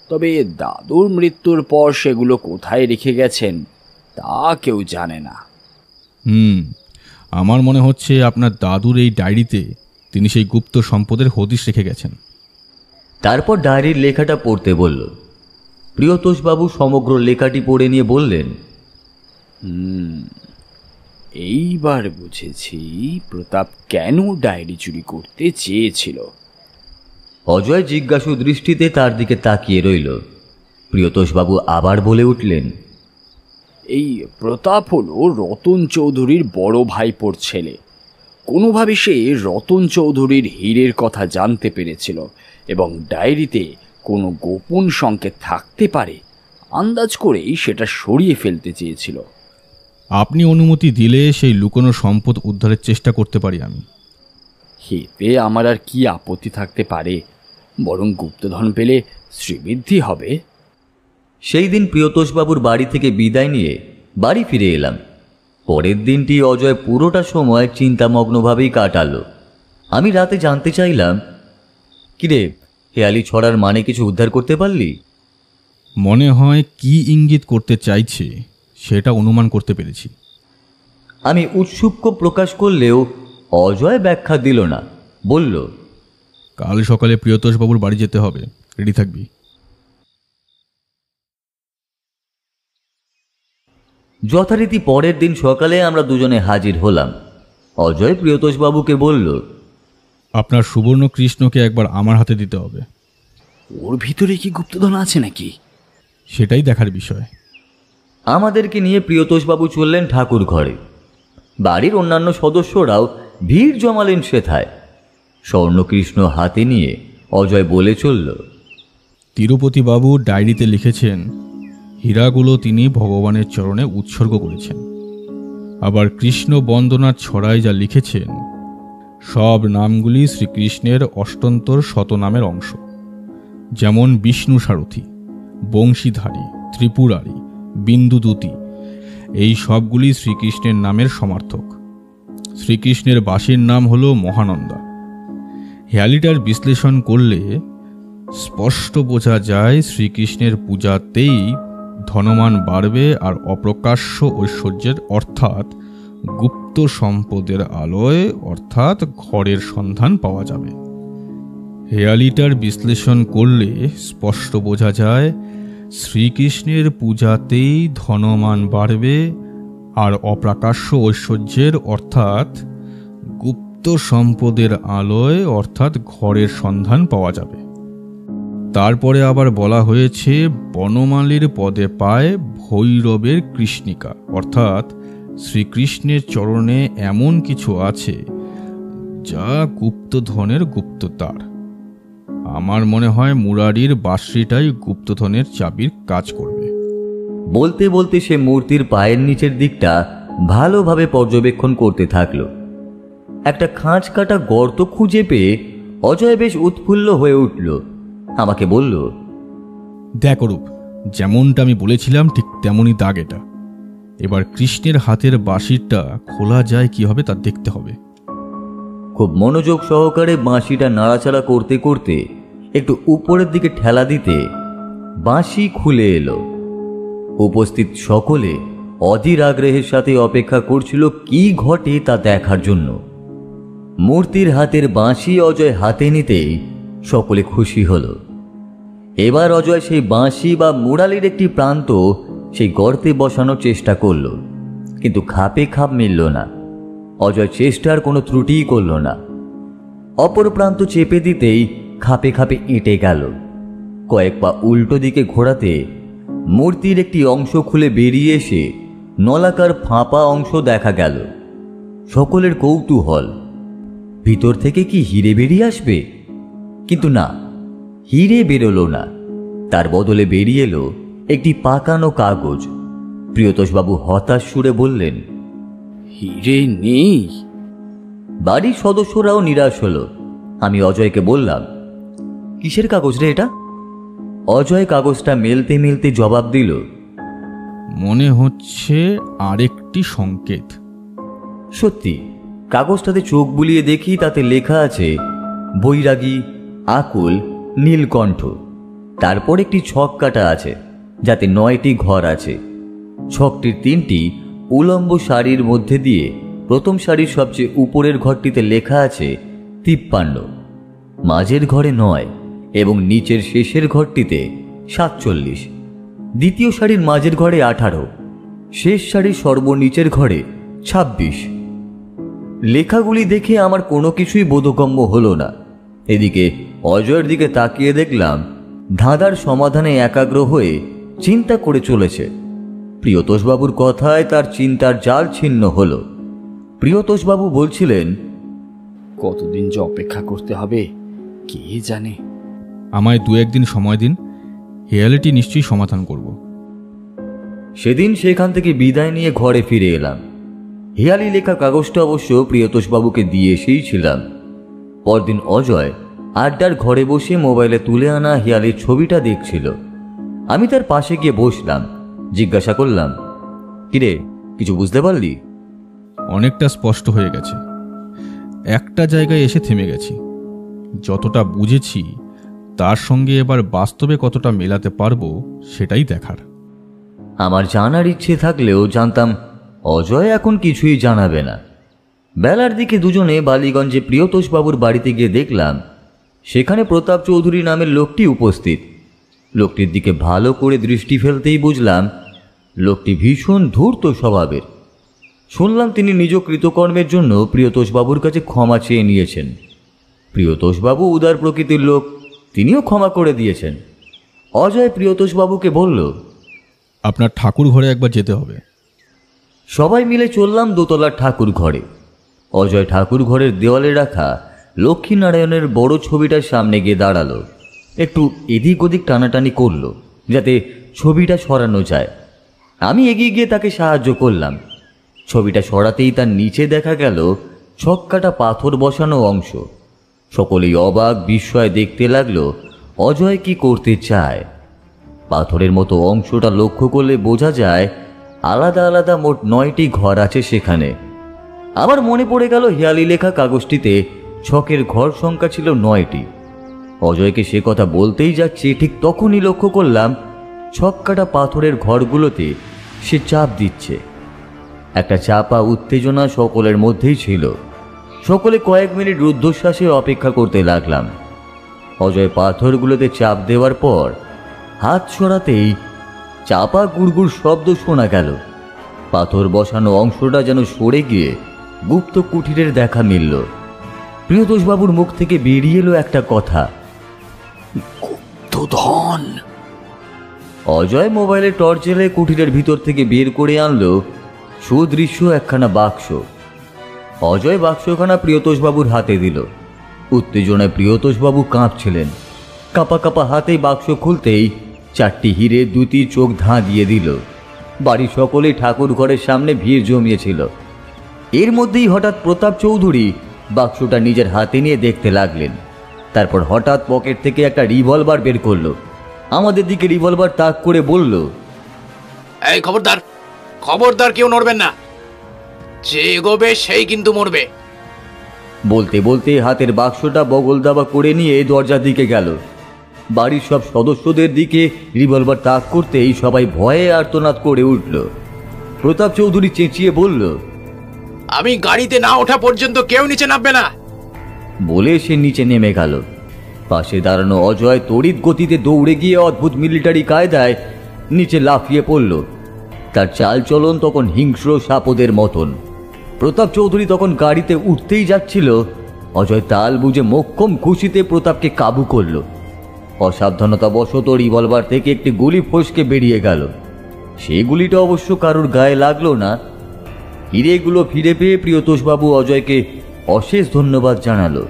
তবে দাদুর মৃত্যুর পর সেগুলো কোথায় রেখে গেছেন তা কেউ জানে না। আমার মনে হচ্ছে আপনার দাদুর এই ডায়েরিতে তিনি সেই গুপ্ত সম্পদের হদিশ রেখে গেছেন। তারপর ডায়েরির লেখাটা পড়তে বলল। প্রিয়তোষবাবু সমগ্র লেখাটি পড়ে নিয়ে বললেন, এইবার বুঝেছি প্রতাপ কেন ডায়েরি চুরি করতে চেয়েছিল। অজয় জিজ্ঞাসু দৃষ্টিতে তার দিকে তাকিয়ে রইল। প্রিয়তোষবাবু আবার বলে উঠলেন, এই প্রতাপ হলো রতন চৌধুরীর বড় ভাইপোর ছেলে। কোনোভাবে সে রতন চৌধুরীর হীরের কথা জানতে পেরেছিল এবং ডায়েরিতে কোনো গোপন সংকেত থাকতে পারে আন্দাজ করেই সেটা সরিয়ে ফেলতে চেয়েছিল। আপনি অনুমতি দিলে সেই লুকোনো সম্পদ উদ্ধারের চেষ্টা করতে পারি আমি। এতে আমার আর কি আপত্তি থাকতে পারে, বরং গুপ্তধন পেলে শ্রীবৃদ্ধি হবে। সেই দিন প্রিয়তোষবাবুর বাড়ি থেকে বিদায় নিয়ে বাড়ি ফিরে এলাম। পরের দিনটি অজয় পুরোটা সময় চিন্তামগ্নভাবেই কাটালো। আমি রাতে জানতে চাইলাম, কিরে হেয়ালি ছড়ার মানে কিছু উদ্ধার করতে পারলি? মনে হয় কি ইঙ্গিত করতে চাইছে সেটা অনুমান করতে পেরেছি। আমি উৎসুক্য প্রকাশ করলেও অজয় ব্যাখ্যা দিল না। বলল, কাল সকালে প্রিয়তোষবাবুর বাড়ি যেতে হবে, রেডি থাকবি। যথারীতি পরের দিন সকালে আমরা দুজনে হাজির হলাম। অজয় প্রিয়তোষবাবুকে বলল, আপনার সুবর্ণ কৃষ্ণকে একবার আমার হাতে দিতে হবে। ওর ভিতরে কি গুপ্তধন আছে নাকি? সেটাই দেখার বিষয়। আমাদেরকে নিয়ে প্রিয়তোষবাবু চললেন ঠাকুর ঘরে। বাড়ির অন্যান্য সদস্যরাও ভিড় জমালেন সেথায়। স্বর্ণকৃষ্ণ হাতে নিয়ে অজয় বলে চলল, তিরুপতি বাবু ডায়েরিতে লিখেছেন হীরাগুলো তিনি ভগবানের চরণে উৎসর্গ করেছেন। আবার কৃষ্ণ বন্দনার ছড়ায় যা লিখেছেন সব নামগুলি শ্রীকৃষ্ণের অষ্টন্তর শতনামের অংশ, যেমন বিষ্ণু সারথী, বংশীধারী, ত্রিপুরারি, বিন্দুদূতি, এই সবগুলি শ্রীকৃষ্ণের নামের সমার্থক। শ্রীকৃষ্ণের বাসীর নাম হল মহানন্দা। হেয়ালিটার বিশ্লেষণ করলে স্পষ্ট বোঝা যায় শ্রীকৃষ্ণের পূজাতেই ধনমান বাড়বে আর অপ্রকাশ্য ঐশ্বর্যের অর্থাৎ গুপ্ত সম্পদের আলোয় অর্থাৎ ঘরের সন্ধান পাওয়া যাবে। হেয়ালিটার বিশ্লেষণ করলে স্পষ্ট বোঝা যায় শ্রীকৃষ্ণের পূজাতেই ধনমান বাড়বে আর অপ্রকাশ্য ঐশ্বর্যের অর্থাৎ গুপ্ত সম্পদের আলোয় অর্থাৎ ঘরের সন্ধান পাওয়া যাবে। তারপরে আবার বলা হয়েছে বনমালীর পদে পায় ভৈরবের কৃষ্ণিকা, অর্থাৎ শ্রীকৃষ্ণের চরণে এমন কিছু আছে যা গুপ্তধনের গুপ্ততার। আমার মনে হয় মুরারির বাঁশরিটাই গুপ্তধনের চাবির কাজ করবে। বলতে বলতে সে মূর্তির পায়ের নিচের দিকটা ভালোভাবে পর্যবেক্ষণ করতে থাকলো। একটা খাঁজ কাটা গর্ত খুঁজে পেয়ে অজয় বেশ উৎফুল্ল হয়ে উঠল। আমাকে বলল, দেখ অরূপ, যেমনটা আমি বলেছিলাম ঠিক তেমনই দাগ এটা। এবার কৃষ্ণের হাতের বাঁশিটা খোলা যায় কি হবে তা দেখতে হবে। খুব মনোযোগ সহকারে বাঁশিটা নাড়াচাড়া করতে করতে একটু উপরের দিকে ঠেলা দিতে বাঁশি খুলে এলো। উপস্থিত সকলে অধীর আগ্রহের সাথে অপেক্ষা করছিল কি ঘটে তা দেখার জন্য। মূর্তির হাতের বাঁশি অজয় হাতে নিতেই সকলে খুশি হলো। এবার অজয় সেই বাঁশি বা মুরালির একটি প্রান্ত সেই গর্তে বসানোর চেষ্টা করল, কিন্তু খাপে খাপ মিলল না। অজয় চেষ্টার কোনো ত্রুটিই করল না। অপর প্রান্ত চেপে দিতেই খাপে খাপে এঁটে গেল। কয়েক পা উল্টো দিকে ঘোরাতে মূর্তির একটি অংশ খুলে বেরিয়ে এসে নলাকার ফাঁপা অংশ দেখা গেল। সকলের কৌতূহল, ভিতর থেকে কি হিরে বেরিয়ে আসবে? কিন্তু না, হিরে বেরোলো না। তার বদলে বেরিয়ে এলো একটি পাকানো কাগজ। প্রিয়তোষবাবু হতাশ সুরে বললেন, হিরে নেই। বাড়ির সদস্যরাও নিরাশ হলো। আমি অজয়কে বললাম, কিসের কাগজ রে এটা? অজয় কাগজটা মেলতে মেলতে জবাব দিল, মনে হচ্ছে আরেকটি সংকেত। সত্যি কাগজটাতে চোখ বুলিয়ে দেখি তাতে লেখা আছে বৈরাগী, আকুল, নীলকণ্ঠ। তারপর একটি ছক কাটা আছে যাতে 9টি ঘর আছে। ছকটির 3টি উলম্ব সারির মধ্যে দিয়ে প্রথম সারির সবচেয়ে উপরের ঘরটিতে লেখা আছে 53, মাঝের ঘরে 9 এবং নিচের শেষের ঘরটিতে 47, দ্বিতীয় সারির মাঝের ঘরে 18, শেষ সারির সর্বনিচের ঘরে 26। লেখাগুলি দেখে আমার কোনো কিছুই বোধগম্য হলো না। এদিকে অজয়ের দিকে তাকিয়ে দেখলাম ধাঁধার সমাধানে একাগ্র হয়ে চিন্তা করে চলেছে। প্রিয়তোষবাবুর কথায় তার চিন্তার জাল ছিন্ন হলো। প্রিয়তোষবাবু বলছিলেন, কতদিন যে অপেক্ষা করতে হবে কে জানে। আমায় 2-1 দিন সময় দিন, হেয়ালিটি নিশ্চয়ই সমাধান করব। সেদিন সেখান থেকে বিদায় নিয়ে ঘরে ফিরে এলাম। হেয়ালি লেখা কাগজটা অবশ্য প্রিয়তোষবাবুকে দিয়ে এসেইছিলাম। পরদিন অজয় আড্ডার ঘরে বসে মোবাইলে তুলে আনা হেয়ালির ছবিটা দেখছিল। আমি তার পাশে গিয়ে বসলাম। জিজ্ঞাসা করলাম, কিরে, কিছু বুঝতে পারলি? অনেকটা স্পষ্ট হয়ে গেছে। একটা জায়গায় এসে থেমে গেছি। যতটা বুঝেছি তার সঙ্গে এবার বাস্তবে কতটা মেলাতে পারবো সেটাই দেখার। আমার জানার ইচ্ছে থাকলেও জানতাম অজয় এখন কিছুই জানাবে না। বেলার দিকে দুজনে বালিগঞ্জে প্রিয়তোষবাবুর বাড়িতে গিয়ে দেখলাম সেখানে প্রতাপ চৌধুরী নামের লোকটি উপস্থিত। লোকটির দিকে ভালো করে দৃষ্টি ফেলতেই বুঝলাম লোকটি ভীষণ ধূর্ত স্বভাবের। শুনলাম তিনি নিজ কৃতকর্মের জন্য প্রিয়তোষবাবুর কাছে ক্ষমা চেয়ে নিয়েছেন। প্রিয়তোষবাবু উদার প্রকৃতির লোক, তিনিও ক্ষমা করে দিয়েছেন। অজয় প্রিয়তোষবাবুকে বলল, আপনার ঠাকুর ঘরে একবার যেতে হবে। সবাই মিলে চললাম দোতলার ঠাকুর ঘরে। অজয় ঠাকুর ঘরের দেওয়ালে রাখা লক্ষ্মীনারায়ণের বড় ছবিটার সামনে গিয়ে দাঁড়ালো। একটু এদিক ওদিক টানাটানি করলো যাতে ছবিটা সরানো যায়। আমি এগিয়ে গিয়ে তাকে সাহায্য করলাম। ছবিটা সরাতেই তার নিচে দেখা গেল ছক্কাটা পাথর বসানো অংশ। সকলেই অবাক বিস্ময়ে দেখতে লাগলো অজয় কি করতে চায়। পাথরের মতো অংশটা লক্ষ্য করলে বোঝা যায় আলাদা আলাদা মোট 9টি ঘর আছে সেখানে। আমার মনে পড়ে গেল হেয়ালি লেখা কাগজটিতে ছকের ঘর সংখ্যা ছিল 9টি। অজয়কে সে কথা বলতেই যাচ্ছে ঠিক তখনই লক্ষ্য করলাম ছক্কাটা পাথরের ঘরগুলোতে সে চাপ দিচ্ছে। একটা চাপা উত্তেজনা সকলের মধ্যেই ছিল। সকলে কয়েক মিনিট রুদ্ধশ্বাসে অপেক্ষা করতে লাগলাম। অজয় পাথরগুলোতে চাপ দেওয়ার পর হাত সরাতেই চাপা গুড়গুড় শব্দ শোনা গেল। পাথর বসানো অংশটা যেন সরে গিয়ে গুপ্ত কুঠিরের দেখা মিলল। প্রিয়তোষবাবুর মুখ থেকে বেরিয়ে এলো একটা কথা, গুপ্তধন। অজয় মোবাইলে টর্চ জ্বেলে কুঠিরের ভিতর থেকে বের করে আনলো সুদৃশ্য একখানা বাক্স। অজয় বাক্সখানা প্রিয়তোষবাবুর হাতে দিল। উত্তেজনায় প্রিয়তোষবাবু কাঁপছিলেন। কাঁপা কাঁপা হাতে বাক্স খুলতেই 4টি হিরে 2টি চোখ ধাঁ দিয়ে দিল। বাড়ির সকলেই ঠাকুর ঘরের সামনে ভিড় জমিয়েছিল। এর মধ্যেই হঠাৎ প্রতাপ চৌধুরী বাক্সটা নিজের হাতে নিয়ে দেখতে লাগলেন। তারপর হঠাৎ পকেট থেকে একটা রিভলভার বের করলো। আমাদের দিকে রিভলভার তাক করে বলল, এই খবরদার, খবরদার, কেউ নড়বেন না, যে এগোবে সেই কিন্তু মরবে। বলতে বলতে হাতের বাক্সটা বগল দাবা করে নিয়ে দরজার দিকে গেল। বাড়ির সব সদস্যদের দিকে রিভলভার তাক করতেই সবাই ভয়ে আর্তনাদ করে উঠল। প্রতাপ চৌধুরী চেঁচিয়ে বলল, আমি গাড়িতে না ওঠা পর্যন্ত কেউ নিচে নামবে না। বলে সে নিচে নেমে গেল। পাশে দাঁড়ানো অজয় তড়িৎ গতিতে দৌড়ে গিয়ে অদ্ভুত মিলিটারি কায়দায় নিচে লাফিয়ে পড়ল। তার চাল চলন তখন হিংস্র সাপদের মতন। প্রতাপ চৌধুরী তখন গাড়িতে উঠতেই যাচ্ছিল। অজয় তাল বুঝে মোক্ষম খুশিতে প্রতাপকে কাবু করল। অসাবধানতাবশত রিভলভার থেকে একটি গুলি ফসকে বেরিয়ে গেল। সেই গুলিটা অবশ্য কারোর গায়ে লাগলো না। হিরেগুলো ফিরে পেয়ে প্রিয়তোষবাবু অজয়কে অশেষ ধন্যবাদ জানালো।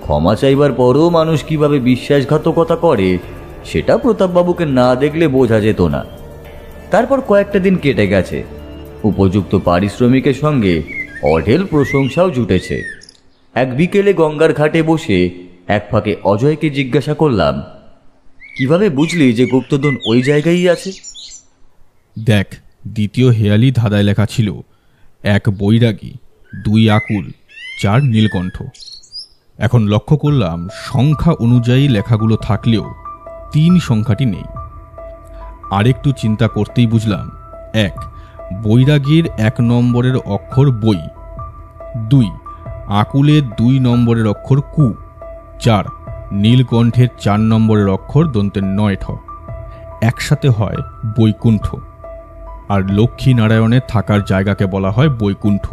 ক্ষমা চাইবার পরও মানুষ কিভাবে বিশ্বাসঘাতকতা করে সেটা প্রতাপবাবুকে না দেখলে বোঝা যেত না। তারপর কয়েকটা দিন কেটে গেছে। উপযুক্ত পারিশ্রমিকের সঙ্গে অঢেল প্রশংসাও জুটেছে। এক বিকেলে গঙ্গার ঘাটে বসে এক ফাঁকে অজয়কে জিজ্ঞাসা করলাম, কিভাবে বুঝলি যে গুপ্তধন ওই জায়গায় আছে? দেখ, দ্বিতীয় হেয়ালি ধাঁধায় লেখা ছিল 1 বৈরাগী, 2 আকুল, 4 নীলকণ্ঠ। এখন লক্ষ্য করলাম সংখ্যা অনুযায়ী লেখাগুলো থাকলেও 3 সংখ্যাটি নেই। আরেকটু চিন্তা করতেই বুঝলাম 1. বৈরাগীর 1 নম্বরের অক্ষর বই। 2. আকুলের 2 নম্বরের অক্ষর কু। 4. নীলকণ্ঠের 4 নম্বরের অক্ষর দন্তের নয় ঠ। একসাথে হয় বৈকুণ্ঠ। আর লক্ষ্মী নারায়ণের থাকার জায়গাকে বলা হয় বৈকুণ্ঠ।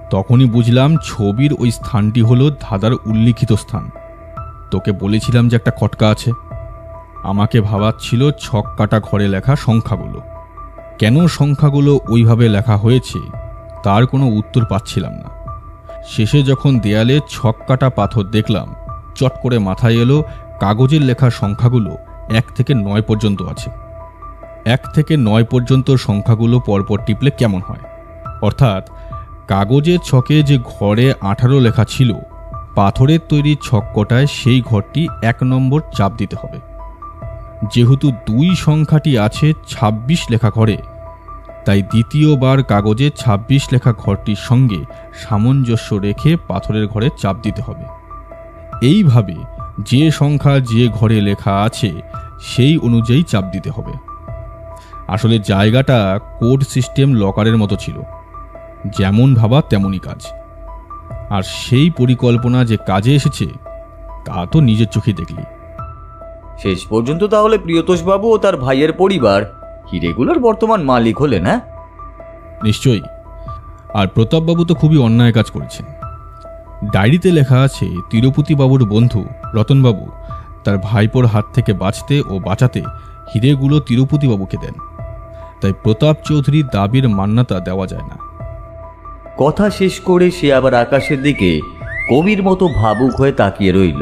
তখনই বুঝলাম ছবির ওই স্থানটি হলো ধাঁধার উল্লিখিত স্থান। তোকে বলেছিলাম যে একটা খটকা আছে। আমাকে ভাবাচ্ছিল ছক কাটা ঘরে লেখা সংখ্যাগুলো। কেন সংখ্যাগুলো ওইভাবে লেখা হয়েছে তার কোনো উত্তর পাচ্ছিলাম না। শেষে যখন দেয়ালে ছক কাটা পাথর দেখলাম, চট করে মাথায় এলো কাগজের লেখা সংখ্যাগুলো 1 থেকে 9 পর্যন্ত আছে। 1 থেকে 9 পর্যন্ত সংখ্যাগুলো পরপর টিপলে কেমন হয়? অর্থাৎ কাগজের ছকে যে ঘরে 18 লেখা ছিল, পাথরের তৈরি ছক কটায় সেই ঘরটি 1 নম্বর চাপ দিতে হবে। যেহেতু 2 সংখ্যাটি আছে 26 লেখা ঘরে, তাই দ্বিতীয়বার কাগজে 26 লেখা ঘরটির সঙ্গে সামঞ্জস্য রেখে পাথরের ঘরে চাপ দিতে হবে। এইভাবে যে সংখ্যা যে ঘরে লেখা আছে সেই অনুযায়ী চাপ দিতে হবে। আসলে জায়গাটা কোড সিস্টেম লকারের মতো ছিল, যেমন ভাবা তেমনই কাজ। আর সেই পরিকল্পনা যে কাজে এসেছে তা তো নিজের চোখে দেখলি। শেষ পর্যন্ত তাহলে প্রিয়তোষবাবু ও তার ভাইয়ের পরিবার হিরেগুলোর বর্তমান মালিক হলেন, না? নিশ্চয়ই। আর প্রতাপবাবু তো খুবই অন্যায় কাজ করেছেন। ডায়েরিতে লেখা আছে তিরুপতিবাবুর বন্ধু রতনবাবু তার ভাইপোর হাত থেকে বাঁচতে ও বাঁচাতে হিরেগুলো তিরুপতিবাবুকে দেন। তাই প্রতাপ চৌধুরীর দাবির মান্যতা দেওয়া যায় না। কথা শেষ করে সে আবার আকাশের দিকে কবির মতো ভাবুক হয়ে তাকিয়ে রইল।